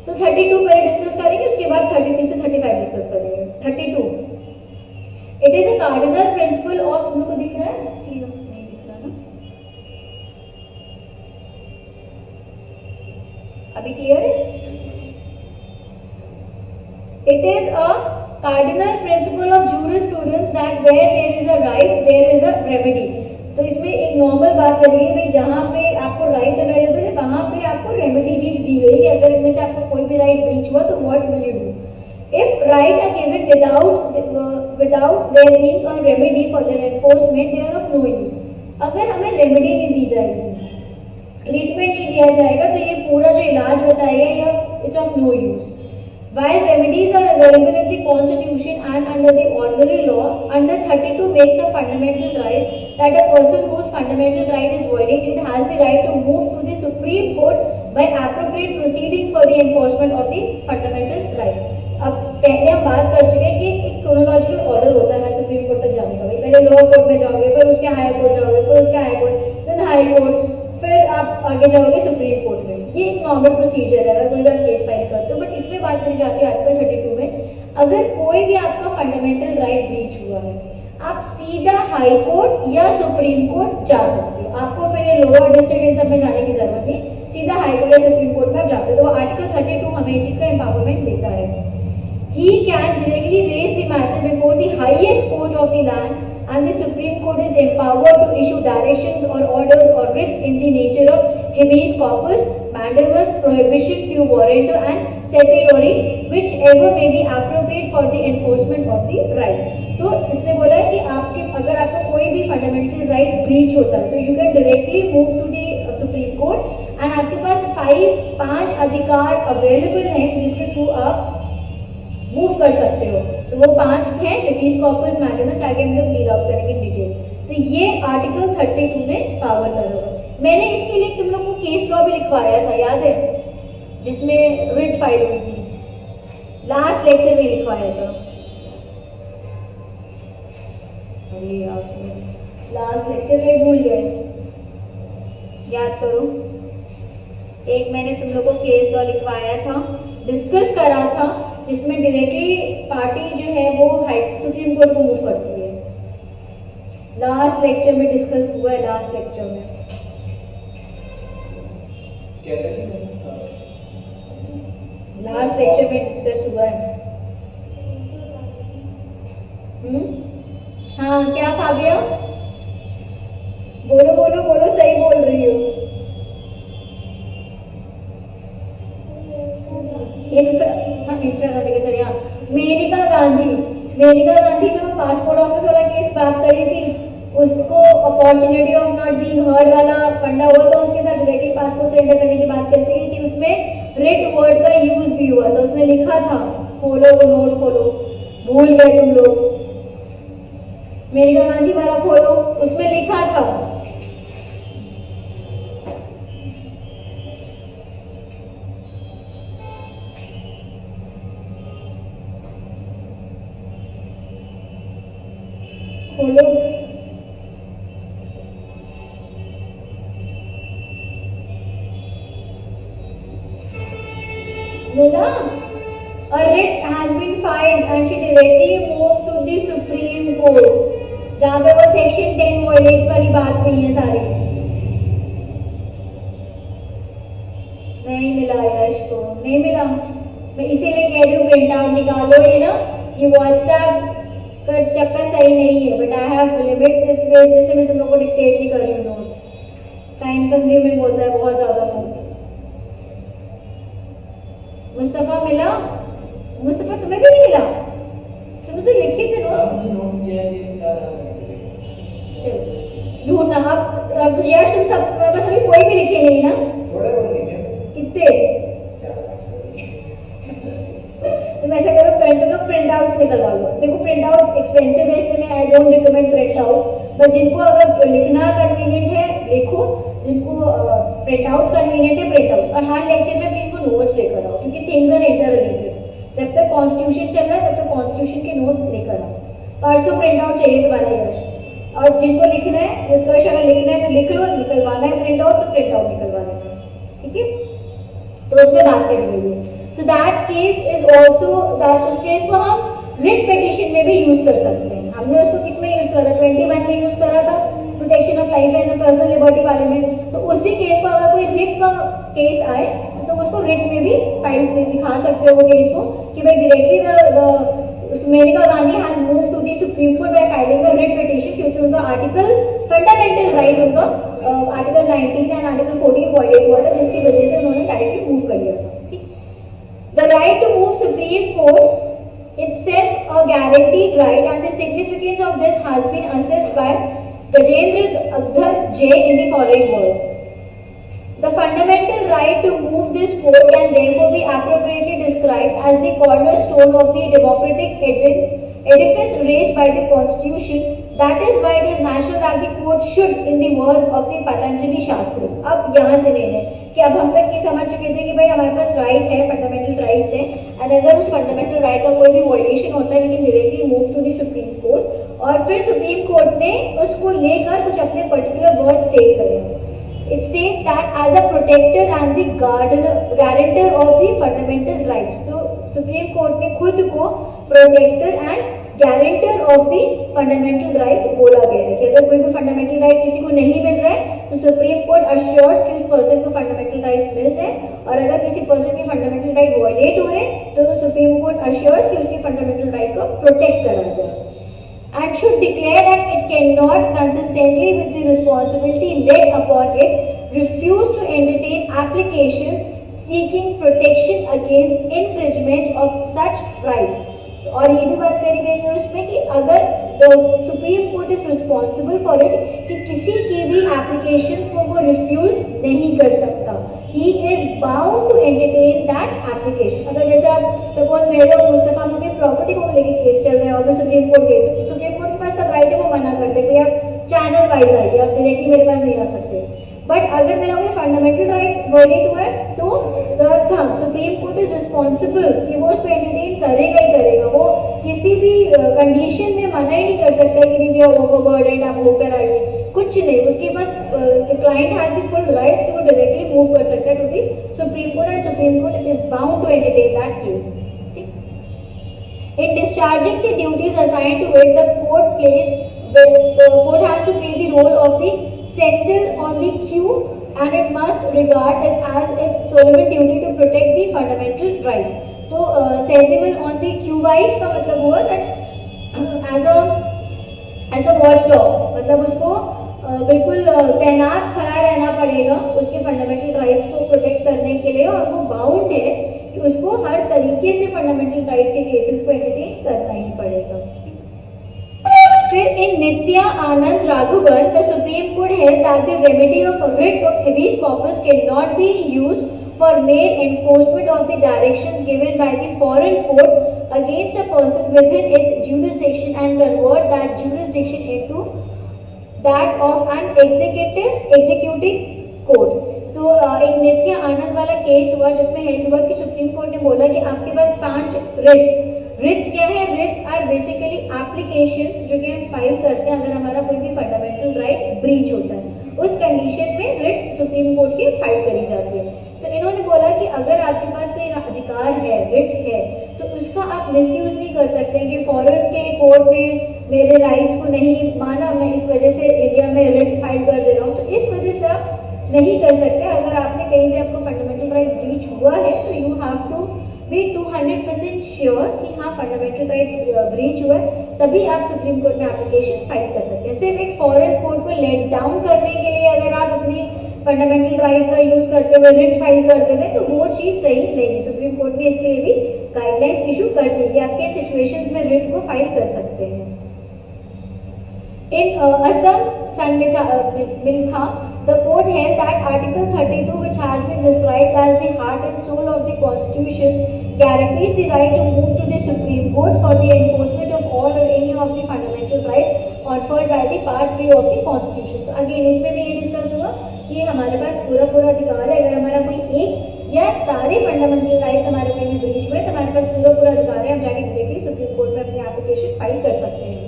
So 32 पहले डिस्कस करेंगे, उसके बाद 33 से 35 डिस्कस करेंगे। 32 it is a cardinal principle of, तुम लोग को दिख रहा है? ठीक है, नहीं दिख रहा ना? अभी क्लियर है? It is a cardinal principle of jurisprudence that where there is a right, there is a remedy. तो इसमें एक नॉर्मल बात करेंगे भाई, जहाँ पे आपको राइट अवेलेबल है वहाँ पे आपको रेमेडी भी दी गई है। अगर इनमें से आपको कोई भी राइट ब्रीच हुआ तो what will you do? If right are given without there being a remedy for their enforcement, they are of no use. अगर हमें रेमेडी नहीं दी जाएगी, ट्रीटमेंट नहीं दिया जाएगा, तो ये पूरा जो इलाज बताया है it's of no use. While remedies are available in the Constitution and under the ordinary law, under 32 makes a fundamental right that a person whose fundamental right is violated has the right to move to the Supreme Court by appropriate proceedings for the enforcement of the fundamental right. अब पहले हम बात कर चुके हैं कि एक chronological order होता है सुप्रीम कोर्ट तक जाने का। भाई पहले लोअर कोर्ट में जाओगे, फिर उसके हाई कोर्ट जाओगे, फिर उसके हाई कोर्ट, फिर हाई कोर्ट, फिर आप आगे जाओगे सुप्रीम कोर्ट में। ये एक नॉर्मल प्रोसीजर है अगर कोई बार केस फाइल करते हो। बट इसमें बात करी जाती है आर्टिकल 32 में, अगर कोई भी आपका फंडामेंटल राइट ब्रीच हुआ है, आप सीधा हाई कोर्ट या सुप्रीम कोर्ट जा सकते हो। आपको फिर ये लोअर डिस्ट्रिक्ट इन सब में जाने की जरूरत नहीं, सीधा हाई कोर्ट या सुप्रीम कोर्ट में आप जाते हो। तो आर्टिकल 32 हमें इस चीज का एम्पावरमेंट देता है। He can directly raise the matter before the highest court of the land, and the Supreme Court is empowered to issue directions or orders or writs in the nature of habeas corpus, mandamus, prohibition, quo warranto, and certiorari, whichever may be appropriate for the enforcement of the right. तो इसने बोला है कि आपके अगर आपका कोई भी फंडामेंटल राइट ब्रीच होता है तो you can directly move to the supreme court and आपके पास 5 अधिकार अवेलेबल हैं जिसके थ्रू आप मूव कर सकते हो। तो वो 5 हैं, हेबियस कॉर्पस, मैंडेमस, आगे हम लोग डील आउट करेंगे डिटेल। तो ये आर्टिकल 32 में पावर कर होगा। मैंने इसके लिए तुम लोग को केस लॉ भी लिखवाया था, याद है? जिसमें रिट फाइल हुई थी, लास्ट लेक्चर में लिखवाया था। अरे यार लास्ट लेक्चर में भूल गए, याद करो। एक मैंने तुम लोग को केस लॉ लिखवाया था, डिस्कस करा था, जिसमें डायरेक्टली पार्टी जो है वो सुप्रीम कोर्ट को मूव करती है। लास्ट लेक्चर में डिस्कस हुआ है, लास्ट लेक्चर में लास्ट लेक्चर में डिस्कस हुआ है। हाँ क्या फाबिया, बोलो बोलो बोलो, सही बोल रही हो। इंदिरा गांधी के सर यहाँ मेनका गांधी में मैं पासपोर्ट ऑफिस वाला केस बात करी थी, उसको opportunity of not being heard वाला फंडा हुआ था, उसके साथ डायरेक्टली पासपोर्ट सेंटर करने की बात करती है कि उसमें रिट वर्ड का यूज भी हुआ था। उसमें लिखा था, खोलो वो नोट खोलो, भूल गए तुम लोग, मेनका गांधी वाला खोलो, उसमें लिखा था खोलो। बोला, a writ has been filed and she directly moved to the Supreme Court, जहाँ पे वो सेक्शन 10 वॉयलेट्स वाली बात हुई है सारी। नहीं मिला यश को, नहीं मिला। मैं इसीलिए कह रही हूँ प्रिंट आउट निकालो। ये ना, ये व्हाट्सएप का चक्कर सही नहीं है, बट आई हैव लिमिट्स, इस वजह से मैं तुम लोग को डिक्टेट नहीं कर रही हूँ नोट्स। टाइम कंज्यूमिंग होता है बहुत ज़्यादा नोट्स। मुस्तफ़ा मिला? मुस्तफ़ा तुम्हें भी नहीं मिला? तुमने तो लिखे थे नोट्स। चलो ढूंढना। अब यश तुम सब बस अभी कोई भी लिखे नहीं ना? कितने? तुम ऐसा करो, प्रिंट आउट्स निकलवा लो। देखो प्रिंट आउट एक्सपेंसिव है, इसलिए मैं I don't recommend print out, but जिनको अगर लिखना कन्वीनियंट है लिखो, जिनको प्रिंट आउट्स कन्वीनियंट है प्रिंट आउट्स। और हर लेक्चर में प्लीज वो नोट्स लेकर आओ, क्योंकि थिंग्स आर इंटर रिलेटेड। जब तक कॉन्स्टिट्यूशन चल रहा है तब तक कॉन्स्टिट्यूशन के नोट्स लेकर आओ। परसों प्रिंट आउट चाहिए तुम्हारा यश। और जिनको लिखना है, उत्कर्ष अगर लिखना है तो लिख लो, निकलवाना है प्रिंट आउट तो प्रिंट आउट निकलवा लेना, ठीक है? तो उसमें बात करी गई है। So that case is also that, उस केस को हम रिट पिटिशन में भी यूज कर सकते हैं। हमने उसको किस में यूज करा था? 21 में यूज करा था, protection of life and personal liberty वाले में। तो उसी केस को अगर कोई रिट का केस आए तो तुम उसको रिट में भी फाइल दिखा सकते हो वो केस को, कि भाई directly Maneka Gandhi has move to the supreme court by filing a writ petition, क्योंकि उनका आर्टिकल फंडामेंटल राइट, उनका आर्टिकल 19 एंड आर्टिकल 14 वायलेट हुआ था, जिसकी वजह से उन्होंने डायरेक्टली मूव कर लिया था। ठीक, the right to move supreme court itself a guaranteed right, and the significance of this has been assessed by Gajendra Agdhar J in the following words. The fundamental right to move this court can therefore be appropriately described as the cornerstone of the democratic edifice raised by the Constitution. That is why it is natural that the court should, in the words of the Patanjali Shastra. अब यहाँ से लेने कि अब हम तक की समझ चुके थे कि भाई हमारे पास राइट है, फंडामेंटल राइट्स हैं, और अगर उस फंडामेंटल राइट का कोई भी वायलेशन होता है, लेकिन directly move to the supreme court, और फिर सुप्रीम कोर्ट ने उसको लेकर कुछ अपने पर्टिकुलर वर्ड स्टेट करे। It states that as a protector and the guarantor of the fundamental rights. तो सुप्रीम कोर्ट ने खुद को protector and guarantor of the fundamental right बोला गया है कि अगर कोई भी फंडामेंटल राइट किसी को नहीं मिल रहा है तो सुप्रीम कोर्ट अश्योर्स कि उस पर्सन को फंडामेंटल राइट्स मिल जाए, और अगर किसी पर्सन के फंडामेंटल राइट वायलेट हो रहे हैं तो सुप्रीम कोर्ट अश्योर्स कि उसके फंडामेंटल राइट को प्रोटेक्ट करा जाए, and should declare that it cannot, consistently with the responsibility laid upon it, refuse to entertain applications seeking protection against infringement of such rights. और ये भी बात करी गई है उसमें कि अगर supreme Court is responsible for it, कि किसी की भी एप्लीकेशंस को वो रिफ्यूज नहीं कर सकता, he is bound to entertain that application. अगर जैसे आप सपोज मेरे और मुस्तफा में प्रॉपर्टी को लेकर केस चल रहा है और मैं सुप्रीम कोर्ट गई, तो सुप्रीम कोर्ट के पास तब राइट है वो मना कर दे कि आप चैनल वाइज आइए, आप डायरेक्टली मेरे पास नहीं आ सकते। बट अगर मेरा कोई फंडामेंटल राइट वायलेट हुआ है तो सुप्रीम कोर्ट इज रिस्पॉन्सिबल कि वो उसको एंटरटेन करेगा ही करेगा। वो किसी भी कंडीशन में मना ही नहीं कर सकता कि नहीं ओवरबर्डन आप होकर आइए, कुछ नहीं। उसके पास client has the full right कि वो डायरेक्टली मूव कर सकता है to the supreme court, and Supreme Court is bound to entertain that case. In discharging the duties assigned to it, the court has to play the role of the sentinel on the queue, and it must regard it as its solemn duty to protect the fundamental rights. तो sentinel on the queue wise का मतलब हुआ that as a watchdog, मतलब उसको बिल्कुल तैनात खड़ा रहना पड़ेगा उसके फंडामेंटल राइट्स को प्रोटेक्ट करने के लिए, और वो बाउंड है कि उसको हर तरीके से फंडामेंटल राइट्स के केसेस को एंटरटेन करना ही पड़ेगा। फिर in Nitya Anand Raghavan, the supreme Court held that the remedy of writ of habeas corpus can not be used for mere enforcement of the directions given by the foreign court against a person within its jurisdiction, and convert that jurisdiction into that of an executing court. तो तो एक नित्या आनंद वाला case हुआ जिसमें head हुआ कि supreme court ने बोला कि आपके पास 5 रिट्स क्या है? रिट्स आर बेसिकली एप्लीकेशंस जो कि हम फाइल करते हैं अगर हमारा कोई भी फंडामेंटल राइट ब्रीच होता है, उस कंडीशन में रिट सुप्रीम कोर्ट की फाइल करी जाती है। तो इन्होंने बोला कि अगर आपके पास कोई अधिकार है, रिट है, तो उसका आप मिसयूज नहीं कर सकते कि फॉरेन के कोर्ट ने मेरे राइट्स को नहीं माना, मैं इस वजह से इंडिया में रिट फाइल कर दे रहा हूँ। तो इस वजह से आप नहीं कर सकते। अगर आपने कहीं भी आपको फंडामेंटल राइट ब्रीच हुआ है तो you have to be 200% sure कि हाँ फंडामेंटल राइट ब्रीच हुआ है, तभी आप सुप्रीम कोर्ट में एप्लीकेशन फाइल कर सकते हैं। सिर्फ एक फॉरेन कोर्ट को लेट डाउन करने के लिए अगर आप अपनी फंडामेंटल राइट्स का यूज करते हुए रिट फाइल कर देंगे तो वो चीज़ सही नहीं है। सुप्रीम कोर्ट ने इसके लिए भी गाइडलाइंस इशू कर दी कि आपके इन सिचुएशंस में रिट को फाइल कर सकते हैं। In Assam Sanmitha, the court held that Article 32, which has been described as the heart and soul of the Constitution, guarantees the right to move to the Supreme Court for the enforcement of all or any of the fundamental rights conferred by the Part 3 of the Constitution. तो again इसमें भी ये discuss हुआ कि हमारे पास पूरा अधिकार है, अगर हमारा कोई एक या सारे फंडामेंटल राइट्स हमारे कहीं ब्रीच हुए तो हमारे पास पूरा अधिकार है, हम जाके डायरेक्टली सुप्रीम कोर्ट में अपनी एप्लीकेशन फाइल कर सकते हैं।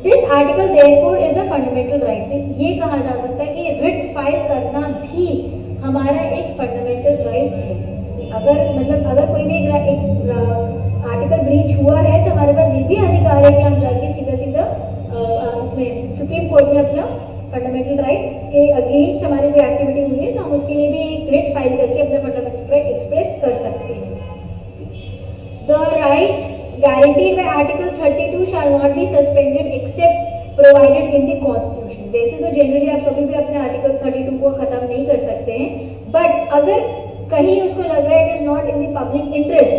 This article therefore is a fundamental right. ये कहा जा सकता है कि रिट फाइल करना भी हमारा एक फंडामेंटल राइट है। अगर कोई भी एक आर्टिकल ब्रीच हुआ है तो हमारे पास ये भी अधिकार है कि हम जाके सीधा इसमें सुप्रीम कोर्ट में अपना फंडामेंटल राइट के अगेंस्ट हमारी कोई एक्टिविटी हुई है तो हम उसके लिए भी एक रिट फाइल करके अपना फंडामेंटल राइट एक्सप्रेस कर सकते हैं। The right guaranteed by Article 32 shall not be suspended except provided in the Constitution। वैसे तो जनरली आप कभी भी अपने आर्टिकल 32 को ख़त्म नहीं कर सकते हैं, बट अगर कहीं उसको लग रहा है it is not in the public interest,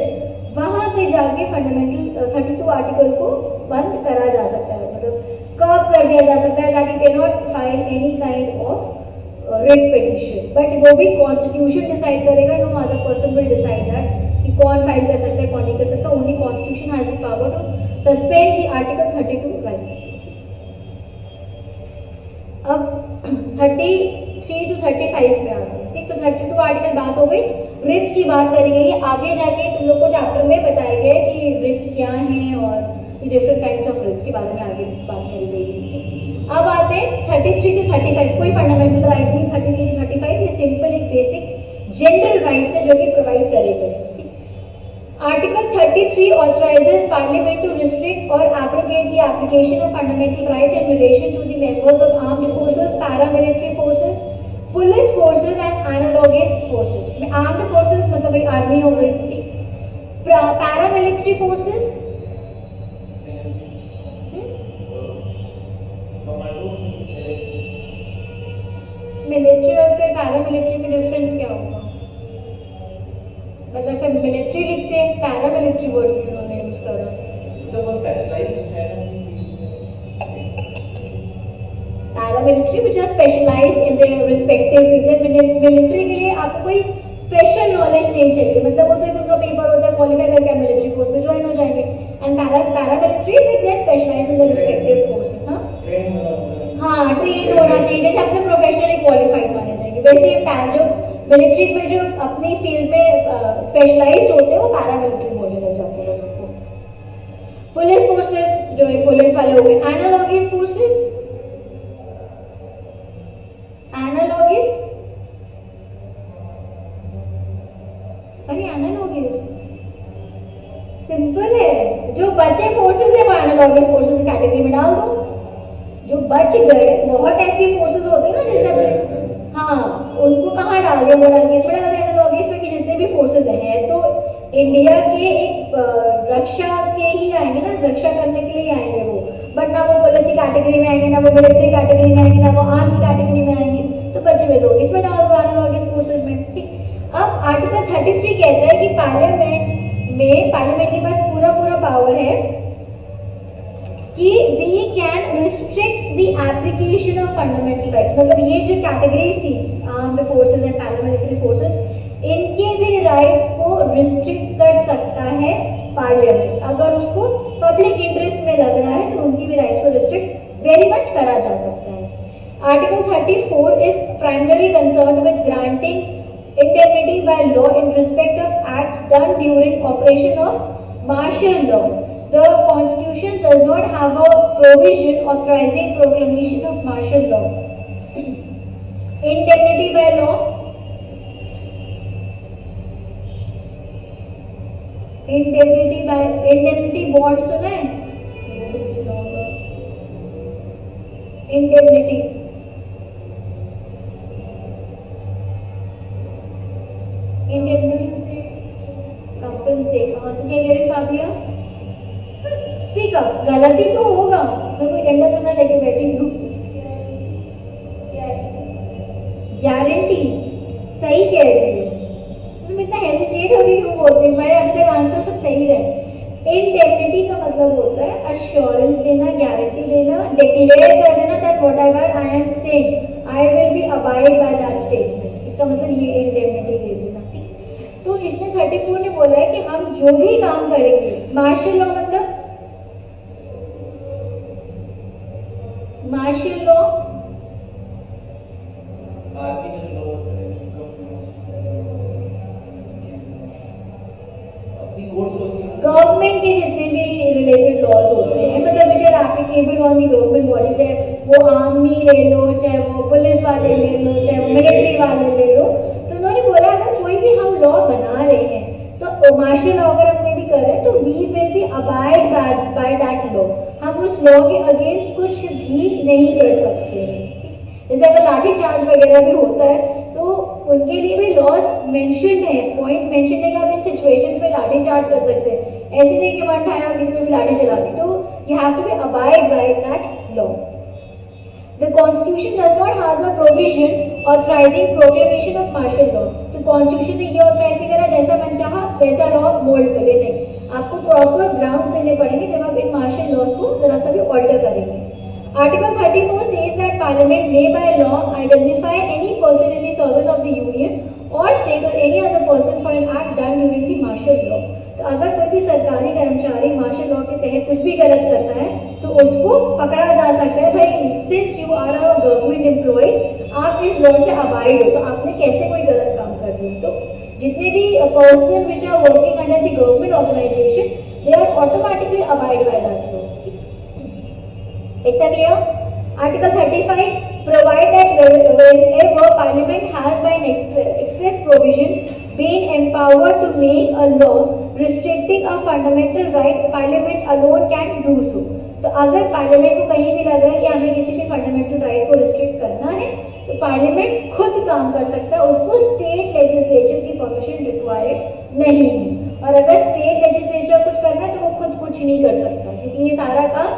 वहाँ पे जाके फंडामेंटल 32 आर्टिकल को बंद करा जा सकता है, मतलब कर्ब कर दिया जा सकता है that you cannot file any kind of writ petition. But वो भी कॉन्स्टिट्यूशन डिसाइड करेगा, no other person will decide that कि कौन फाइल कर सकता है कौन नहीं कर सकता। Only constitution has the power to suspend the article 32 rights. अब 33 to 35 में आते हैं, ठीक। तो 32 आर्टिकल बात हो गई, रिट्स की बात करी गई है। आगे जाके तुम लोग को चैप्टर में बताया गया है कि रिट्स क्या हैं और डिफरेंट काइंड्स ऑफ रिट्स के बारे में आगे बात करी गई है। अब आते हैं 33 to 35। कोई फंडामेंटल राइट नहीं 33 to 35, ये सिंपल एक बेसिक जनरल राइट्स है जो कि प्रोवाइड करे गए। Article 33 authorizes Parliament to restrict or abrogate the application of fundamental rights in relation to the members of armed forces, paramilitary forces, police forces and analogous forces। Armed forces मतलब भाई army हो गई, ठीक। paramilitary forces military और फिर paramilitary में difference क्या होगा? मतलब फिर मिलिट्री लिखते हैं, पैरामिलिट्री वर्ड भी उन्होंने यूज करा। Paramilitary which are specialized in their respective fields. Military के लिए आपको कोई स्पेशल नॉलेज नहीं चाहिए, मतलब वो तो एक उनका पेपर होता है, क्वालिफाई करके मिलिट्री फोर्स में ज्वाइन हो जाएंगे। And paramilitary is they specialized in the respective forces. हाँ, ट्रेन होना चाहिए, जैसे अपने प्रोफेशनली क्वालिफाइड माने जाएंगे। वैसे जो मिलिट्रीज में जो अपनी फील्ड में स्पेशलाइज्ड होते हैं वो पैरामिलिट्री बोलने लग जाते हैं सबको। पुलिस फोर्सेस जो पुलिस वाले हो गए। एनालॉगस फोर्सेस, एनालॉगस, अरे एनालॉगस सिंपल है, जो बचे फोर्सेस है वो एनालॉगस फोर्सेस की कैटेगरी में डाल दो। जो बच गए बहुत टाइप की फोर्सेस होते हैं ना, जैसे हाँ उनको कहाँ डाल दिया, मोडालिटीज में डाल दिया एनालॉगस में कि जितने भी फोर्सेस हैं तो इंडिया के एक रक्षा के ही आएंगे ना, रक्षा करने के लिए आएंगे वो, बट ना वो पुलिस की कैटेगरी में आएंगे, ना वो मिलिट्री कैटेगरी में आएंगे, ना वो आर्मी कैटेगरी में आएंगे, तो बचे हुए लोग इसमें डाल दो एनालॉगस फोर्सेस में, ठीक। अब आर्टिकल 33 कहता है कि पार्लियामेंट के पास पूरा पावर है कि they can restrict the application of fundamental rights। मतलब ये जो कैटेगरीज थी armed forces and paramilitary forces, इनके भी राइट्स को रिस्ट्रिक्ट कर सकता है पार्लियामेंट। अगर उसको पब्लिक इंटरेस्ट में लग रहा है तो उनकी भी राइट्स को रिस्ट्रिक्ट वेरी मच करा जा सकता है। Article 34 is primarily concerned with granting indemnity by law in respect of acts done during operation of martial law. The Constitution does not have a provision authorizing proclamation of martial law. Indemnity by law. indemnity bond सुना है? indemnity compensate. हाँ, तो क्या कह रही Fabia? Speak up. गलती तो होगा, मैं कोई डंडा सना लेके बैठी हूँ। गारंटी सही कह रही हूँ। तुम इतना हेसिटेट हो गई क्यों बोलती हूँ? मेरे अभी तक आंसर सब सही रहे। इंडेमनिटी का मतलब होता है अश्योरेंस देना, गारंटी देना, डिक्लेयर कर देना that whatever I am saying I will be abide by that statement. इसका मतलब ये इंडेमनिटी दे देना। तो इसने 34 ने बोला है कि हम जो भी काम करेंगे, मार्शल लॉ मतलब मार्शल लॉ गवर्नमेंट के जितने भी रिलेटेड लॉज होते हैं, मतलब which are applicable on the government bodies है, वो आर्मी ले लो, चाहे वो पुलिस वाले ले लो, चाहे वो मिलिट्री वाले ले लो। तो उन्होंने बोला अगर कोई भी हम लॉ बना रहे हैं तो मार्शल लॉ अगर हम भी कर रहे हैं तो we will be abide by that law. हम उस लॉ के अगेंस्ट कुछ भी नहीं कर सकते हैं। जैसे अगर लाठी चार्ज वगैरह भी होता है तो उनके लिए भी लॉज मेंशन्ड है, पॉइंट्स मेंशन्ड है कि आप इन सिचुएशंस में लाठी चार्ज कर सकते हैं। ऐसे नहीं कि मन ठाया किसी में भी लाठी चलाती, तो you have to be abide by that law. The Constitution does not have a provision authorizing proclamation of martial law. तो Constitution ने ये ऑथराइज नहीं करा जैसा मन चाहा वैसा लॉ मोल्ड कर ले, नहीं, आपको प्रॉपर ग्राउंड देने पड़ेंगे जब आप इन मार्शल लॉज को जरा सा भी ऑल्टर करेंगे। Article 34 says that Parliament may by law identify any person in the service of the Union or state or any other person for an act done during the martial law. तो अगर कोई भी सरकारी कर्मचारी martial law के तहत कुछ भी गलत करता है तो उसको पकड़ा जा सकता है। भाई since you are a government employ, आप इस लॉ से अबाइड हो, तो आपने कैसे कोई गलत काम कर दिया। तो जितने भी person which are working under the government organization they are automatically abide by that law. इतना clear? Article 35 provide that whenever Parliament has by an express provision been empowered to make a law restricting a fundamental right, Parliament alone can do so. तो अगर parliament को कहीं भी लग रहा है कि हमें किसी भी फंडामेंटल राइट को रिस्ट्रिक्ट करना है तो पार्लियामेंट खुद काम कर सकता है, उसको स्टेट लेजिस्लेचर की परमिशन रिक्वायर्ड नहीं है। और अगर स्टेट लेजिस्लेचर कुछ करना है तो वो खुद कुछ नहीं कर सकता, क्योंकि ये सारा काम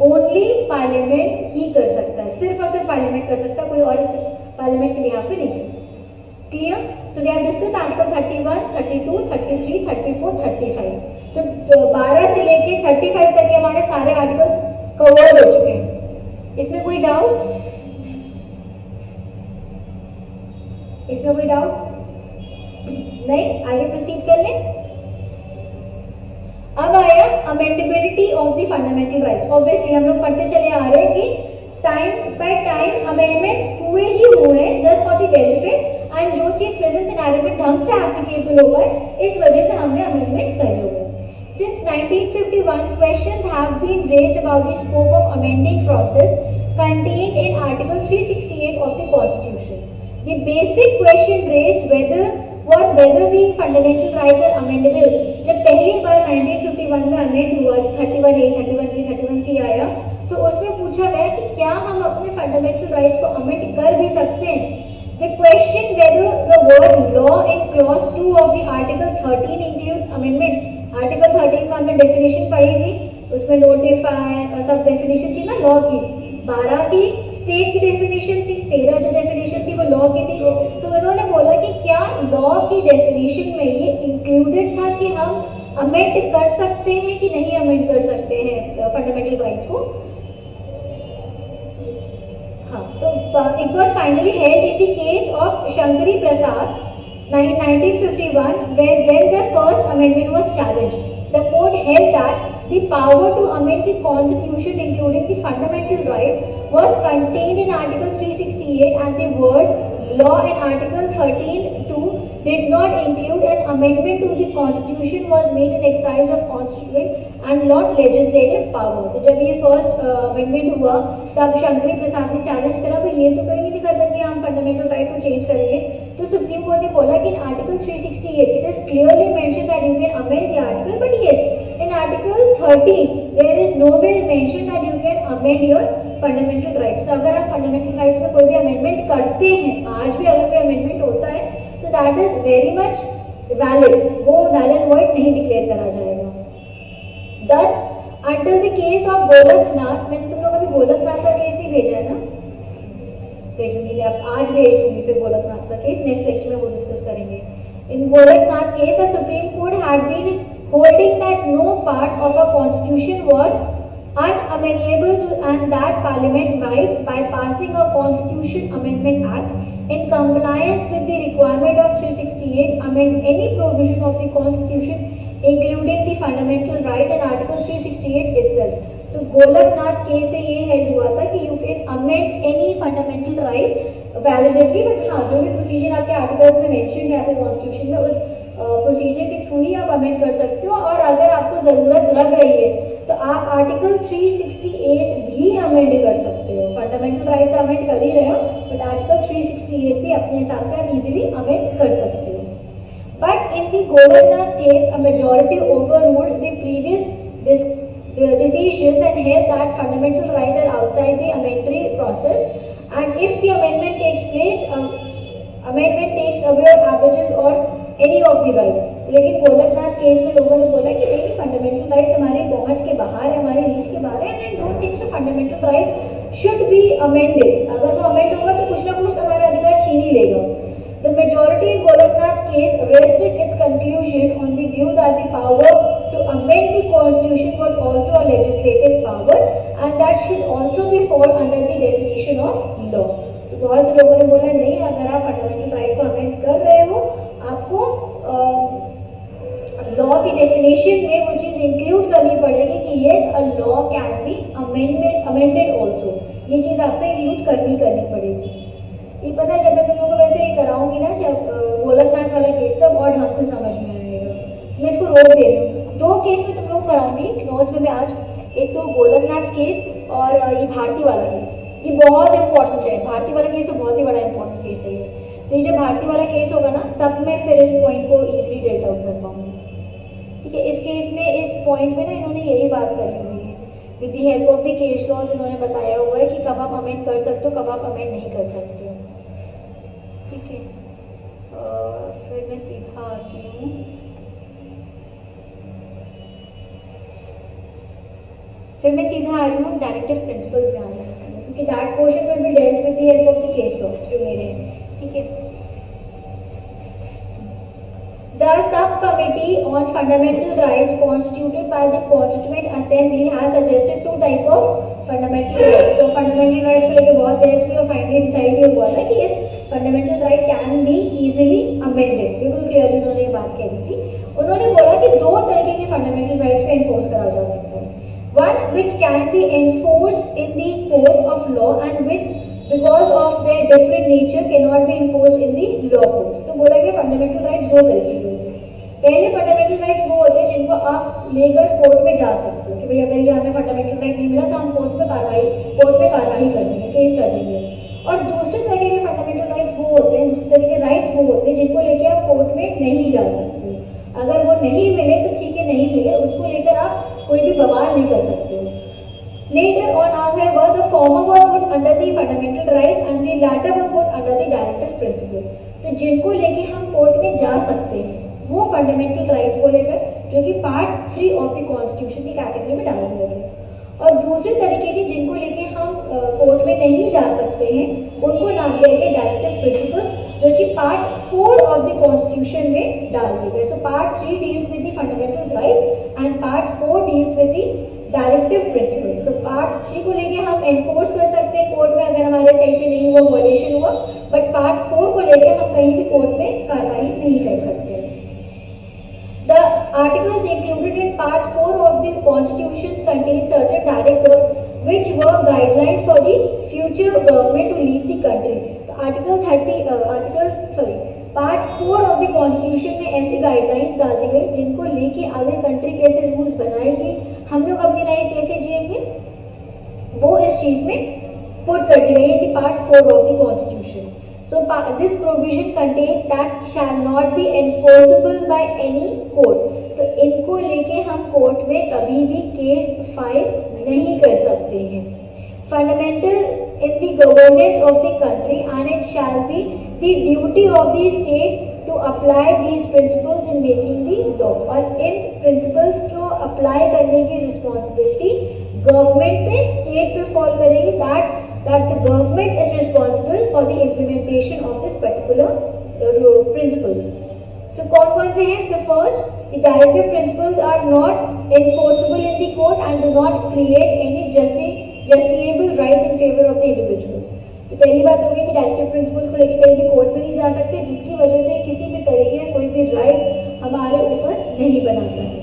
ओनली पार्लियामेंट ही कर सकता है, सिर्फ और सिर्फ पार्लियामेंट कर सकता है, कोई और पार्लियामेंट के बिहाफ पे नहीं कर सकता। Clear? So we have discuss article 31, 32, 33, 34, 35। तो 12 से लेके 35 तक के हमारे सारे आर्टिकल्स कवर हो चुके हैं। इसमें कोई डाउट? इसमें कोई डाउट नहीं? आगे प्रोसीड कर लें। अब आया amendability of the fundamental rights. Obviously हम लोग पढ़ते चले आ रहे हैं कि टाइम बाय टाइम अमेंडमेंट्स हुए ही हुए हैं just for the benefit, and जो चीज प्रेजेंट सिनेरियो में ढंग से एप्लीकेबल हो गए इस वजह से हमने अमेंडमेंट्स करे हुए। Since 1951, questions have been raised about the scope of amending process contained in Article 368 of the Constitution. The basic question raised was whether the fundamental rights are amendable. जब पहली बार 1951 में अमेंड हुआ 31A, 31B, 31C आया तो उसमें पूछा गया कि क्या हम अपने फंडामेंटल राइट्स को अमेंड कर भी सकते हैं। The question whether the word law in clause 2 of the Article 13 includes amendment. Article 13 में हमने डेफिनेशन पढ़ी थी, उसमें नोटिफाई और सब डेफिनेशन थी ना लॉ की। 12 की स्टेट की डेफिनेशन थी, 13 जो डेफिनेशन थी वो लॉ की थी। तो उन्होंने बोला कि क्या लॉ की डेफिनेशन में ये इंक्लूडेड था कि हम अमेंड कर सकते हैं कि नहीं अमेंड कर सकते हैं फंडामेंटल राइट्स को। हाँ, तो it was finally held in the case of Shankari Prasad 1951 when the first amendment was challenged. The court held that the power to amend the constitution including the fundamental rights was contained in Article 368 and the word law in Article 13(2) did not include an amendment to the constitution was made in exercise of constituent and not legislative power. तो जब ये first amendment हुआ तब शंकरी प्रसाद ने challenge करा भाई ये तो कहीं नहीं लिखा था कि हम फंडामेंटल राइट को चेंज करेंगे. तो सुप्रीम कोर्ट ने बोला कि in article 368 it is clearly mention that you can amend the article, but yes in article 13 there is nowhere mention that you can amend your fundamental rights. तो अगर आप fundamental rights में कोई भी amendment करते हैं, आज भी अगर कोई अमेंडमेंट होता है तो that is very much valid, वो null and void नहीं डिक्लेयर करा जाएगा. Thus, until the case of Golaknath, मैंने तुम लोग अभी गोलकनाथ का केस नहीं भेजा है ना, भेजूंगी, आप आज भेज दूंगी फिर गोलकनाथ का केस, नेक्स्ट लेक्चर में वो डिस्कस करेंगे. In Golaknath case, the Supreme Court had been holding that no part of a constitution was unamendable and that Parliament might, by passing a Constitution Amendment Act in compliance with the requirement of 368, amend any provision of the Constitution including the fundamental right and Article 368 itself. तो Golaknath case से ये head हुआ था कि you can amend any fundamental right वैलिडेटली, but हाँ जो भी प्रोसीजर आपके आर्टिकल्स में मेंशन है आपके कॉन्स्टिट्यूशन में उस प्रोसीजर के थ्रू ही आप अमेंड कर सकते हो. और अगर आपको ज़रूरत लग रही है तो आप आर्टिकल 368 भी अमेंड कर सकते हो. फंडामेंटल राइट तो अमेंड कर ही रहे हो, बट आर्टिकल 368 भी अपने हिसाब से आप इजीली अमेंड कर सकते हो. But in the Golaknath case a majority overruled the previous decisions and held that fundamental rights are outside the amendatory process, and if the amendment takes place, amendment takes away or abrogates or any of the right. लेकिन Golaknath case में लोगों ने बोला कि नहीं, fundamental rights हमारी पहुंच के बाहर है, हमारे रीच के बाहर है, and don't think so fundamental right should be amended. अगर वो अमेंड होगा तो कुछ ना कुछ हमारा अधिकार छीन ही लेगा. The majority in Golaknath case rested its conclusion on the view that the power to amend the constitution was also a legislative power and that should also be fall under the definition of law. तो बहुत से लोगों ने बोला नहीं, अगर आप fundamental right को अमेंड कर रहे हो आपको लॉ की डेफिनेशन में वो चीज़ इंक्लूड करनी पड़ेगी कि yes a law can be amended also. ये चीज़ आपको इंक्लूड करनी पड़ेगी. ये पता है जब मैं तुम लोगों को वैसे ही कराऊंगी ना, जब गोलकनाथ वाला केस तब और ढंग से समझ में आएगा. मैं इसको रोक दे रही हूँ. 2 केस में तुम लोग कराऊंगी नोट्स में आज, एक तो गोलकनाथ केस और ये भारती वाला केस. ये बहुत इंपॉर्टेंट है. भारती वाला केस तो बहुत ही बड़ा इंपॉर्टेंट केस है ये. तो ये जब भारती वाला केस होगा ना तब मैं फिर इस पॉइंट को ईजिली डेल्ट आउट कर पाऊंगी. ठीक है, इस केस में इस पॉइंट में ना इन्होंने यही बात करी हुई है. With the help of the case laws इन्होंने बताया हुआ है कि कब आप अमेंड कर सकते हो, कब आप अमेंड नहीं कर सकते हो. ठीक है, फिर मैं सीधा आती हूँ. फिर मैं सीधा आ रही हूँ डायरेक्टिव प्रिंसिपल्स में आने के समय, क्योंकि that portion will be dealt with the help of the case laws जो मेरे हैं. ठीक है, The subcommittee on fundamental rights constituted by the Constituent Assembly has suggested 2 type of fundamental rights. तो fundamental rights को लेकर बहुत बहस हुई और फाइनली डिसाइड ये हुआ था कि इस fundamental right can be easily amended. बिल्कुल क्लियरली उन्होंने ये बात कह दी थी. उन्होंने बोला कि 2 तरीके के fundamental rights को enforce करा जा सकता है. One which can be enforced in the courts of law and which because of their different nature cannot be enforced in the law courts. तो बोला कि fundamental rights 2 तरीके के होते हैं. पहले फंडामेंटल राइट्स वो होते हैं जिनको आप लेकर कोर्ट में जा सकते हो कि भाई अगर ये हमें फंडामेंटल राइट नहीं मिला तो हम कोर्ट में कार्रवाई कर देंगे, केस कर देंगे. और दूसरे तरीके के फंडामेंटल राइट्स वो होते हैं, दूसरे तरीके के राइट्स वो होते हैं जिनको लेके आप कोर्ट में नहीं जा सकते. अगर वो नहीं मिले तो ठीक है, नहीं मिले उसको लेकर आप कोई भी बवाल नहीं कर सकते हो. Later on, however, the former were put under the fundamental rights and the latter were put under the directive principles. तो जिनको लेके हम कोर्ट में जा सकते हैं वो फंडामेंटल राइट्स को लेकर जो कि पार्ट 3 ऑफ द कॉन्स्टिट्यूशन की कैटेगरी में डाल दिया गया. और दूसरे तरीके की जिनको लेके हम कोर्ट में नहीं जा सकते हैं उनको नाम दिया गया डायरेक्टिव प्रिंसिपल्स जो कि पार्ट 4 ऑफ द कॉन्स्टिट्यूशन में डाल दिए गए. So part 3 deals with the fundamental right and part 4 deals with the directive principles. तो पार्ट 3 को लेके हम एनफोर्स कर सकते हैं कोर्ट में अगर हमारे सही से नहीं हुआ, वॉयलेशन हुआ, बट पार्ट 4 को लेके हम कहीं भी कोर्ट में कार्रवाई नहीं कर सकते. The articles included in Part 4 of the Constitution contain certain directives which were guidelines for the future government to lead the country. तो Part 4 of the Constitution में ऐसी गाइडलाइंस डाल दी गई जिनको लेके आगे कंट्री कैसे रूल्स बनाएगी, हम लोग अपनी लाइफ कैसे जिएंगे, वो इस चीज में पुट कर दी गई है कि Part 4 of the Constitution. So this provision contains that shall not be enforceable by any court. तो इनको लेके हम कोर्ट में कभी भी केस फाइल नहीं कर सकते हैं. Fundamental in the governance of the country, and it shall be the duty of the state to apply these principles in making the law. और इन principles को apply करने की responsibility गवर्नमेंट पे, स्टेट पे फॉल करेगी. that the government is responsible for the implementation of this particular principles. So कौन से हैं? The first, the directive principles are not enforceable in the court and do not create any justiciable rights in favor of the individuals. तो पहली बात होगी कि directive principles को लेकर कहीं भी कोर्ट में नहीं जा सकते, जिसकी वजह से किसी भी तरह का कोई भी राइट हमारे ऊपर नहीं बनाता है.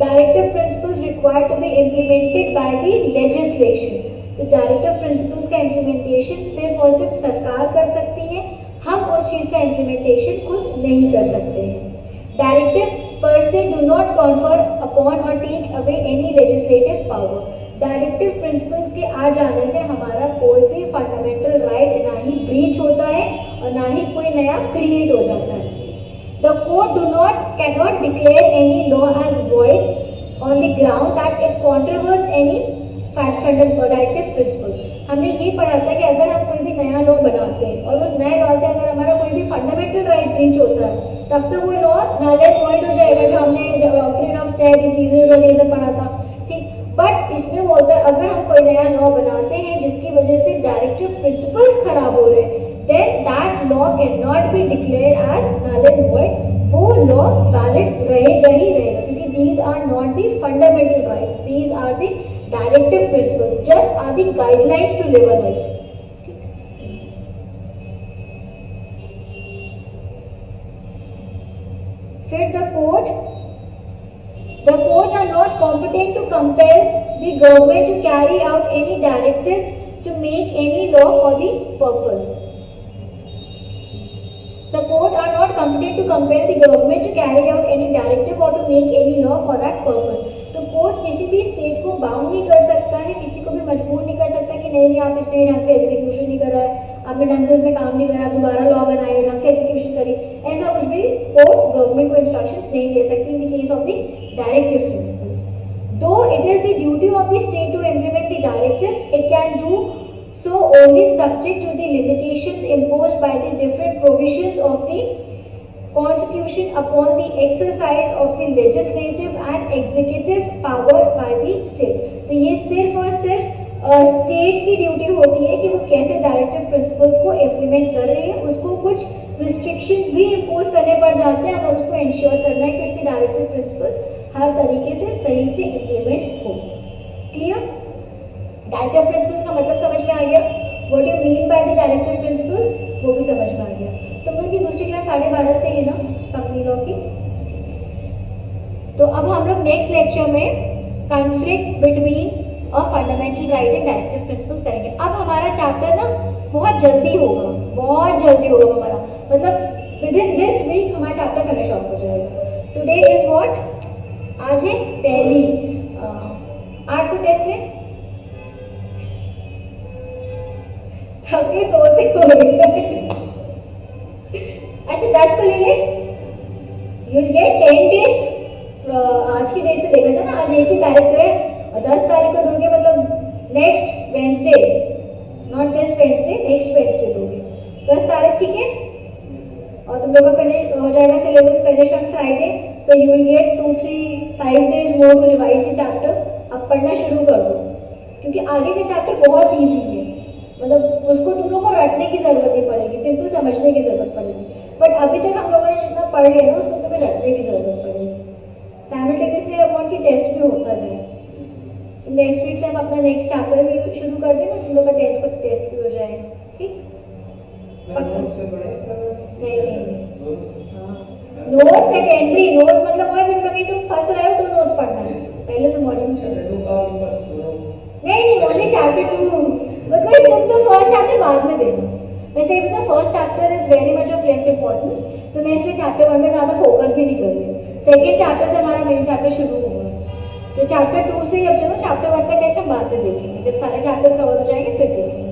Directive principles required to be implemented by the legislation. तो डायरेक्टिव प्रिंसिपल्स का इम्प्लीमेंटेशन सिर्फ और सिर्फ सरकार कर सकती है, हम उस चीज़ का इम्प्लीमेंटेशन खुद नहीं कर सकते हैं. डायरेक्टिव पर से डू नॉट कॉन्फर अपॉन और take away any legislative power. Directive principles के आ जाने से हमारा कोई भी फंडामेंटल राइट ना ही ब्रीच होता है और ना ही कोई नया क्रिएट हो जाता है. The court cannot declare any law as void on the ground that it contravenes any directive principles. हमने ये पढ़ा था कि अगर हम कोई भी नया लॉ बनाते हैं और उस नए लॉ से अगर हमारा कोई भी फंडामेंटल राइट ब्रीच होता है, तब तक वो लॉ नल एंड वॉइड हो जाएगा, जो हमने डॉक्ट्रिन ऑफ स्टेट डिसीजेज और ये सब पढ़ा था. ठीक, बट इसमें वो होता है अगर हम कोई नया लॉ बनाते हैं जिसकी वजह से डायरेक्टिव प्रिंसिपल्स खराब हो रहे हैं, then that law cannot be declared as null and void. वो law valid रहेगा ही रहेगा, क्योंकि these are not the fundamental rights, these are the directive principles, just are the guidelines to live a life. फिर the courts are not competent to compel the government to carry out any directives to make any law for the purpose. The court are not competent to compel the government to carry out any directive or to make any law for that purpose. तो court किसी भी state को bound नहीं कर सकता है, किसी को भी मजबूर नहीं कर सकता कि नहीं आप इसने ढंग से एग्जीक्यूशन नहीं करा है, आपने ढंग से इसमें काम नहीं करा, दोबारा लॉ बनाए, ढंग से एग्जीक्यूशन करी, ऐसा कुछ भी कोर्ट गवर्नमेंट को इंस्ट्रक्शंस नहीं दे सकती in the case of the directive principles. Though it is the duty of the state to implement the directives, it can do so only subject to the limitations imposed by the different provisions of the Constitution upon the exercise of the legislative and executive power by the state. तो ये सिर्फ और सिर्फ state की duty होती है कि वो कैसे डायरेक्टिव प्रिंसिपल्स को इम्प्लीमेंट कर रही है. उसको कुछ रिस्ट्रिक्शंस भी इम्पोज करने पड़ जाते हैं अगर उसको इंश्योर करना है कि उसके डायरेक्टिव प्रिंसिपल्स हर तरीके से सही से इम्प्लीमेंट हो. क्लियर? डायरेक्टिव प्रिंसिपल्स का मतलब समझ में आ गया, what you mean by the directive principles वो भी समझ में आ गया. तुम लोग की दूसरी क्लास 12:30 से है ना कंपनी लॉ की. तो अब हम लोग नेक्स्ट लेक्चर में conflict between a fundamental right and directive principles करेंगे. अब हमारा चैप्टर ना बहुत जल्दी होगा हमारा, मतलब विद इन दिस वीक हमारा चैप्टर फिनिश ऑफ हो जाएगा. टुडे इज व्हाट, आज है पहली 8 को टेस्ट है, सबके 2 हो गए. अच्छा 10 को ले ले, यू विल गेट 10 days. आज की डेट से देखा था ना, आज 1 ही तारीख तो है और 10 तारीख को दोगे, मतलब next Wednesday, not this Wednesday, next Wednesday दोगे 10 तारीख. ठीक है, और तुम लोग का फिनिश हो जाएगा syllabus finish on Friday. So you will get 2-3-5 days more to revise the chapter. अब पढ़ना शुरू कर दो, क्योंकि आगे का चैप्टर बहुत ईजी है, मतलब उसको तुम लोग को रटने की जरूरत नहीं पड़ेगी, सिंपल समझने की जरूरत पड़ेगी. बट अभी तक हम लोगों ने जितना पढ़ लिया ना उसको तुम्हें रटने की जरूरत पड़ेगी. साइमल्टेनियसली अमाउंट की टेस्ट भी होता जाए. तो नेक्स्ट वीक से हम अपना नेक्स्ट चैप्टर भी शुरू कर देंगे, तुम लोग का 10th का टेस्ट भी हो जाएगा. ठीक, नहीं हाँ नोट्स सेकेंडरी, नोट्स मतलब वो है कि तुम्हें कहीं तुम फंस रहे हो तो नोट्स पढ़ना है, पहले तो मॉर्निंग से नहीं ओनली चैप्टर 2, बिकॉज तुम तो फर्स्ट चैप्टर बाद में देखो। वैसे भी तो first chapter is very much of less importance, तो मैं इसलिए चैप्टर 1 में ज़्यादा फोकस भी नहीं कर रही। सेकेंड चैप्टर से हमारा मेन चैप्टर शुरू होगा, तो चैप्टर 2 से ही अब चलो चैप्टर 1 का टेस्ट हम बाद में देखेंगे, जब सारे चैप्टर्स कवर हो जाएंगे फिर देखेंगे।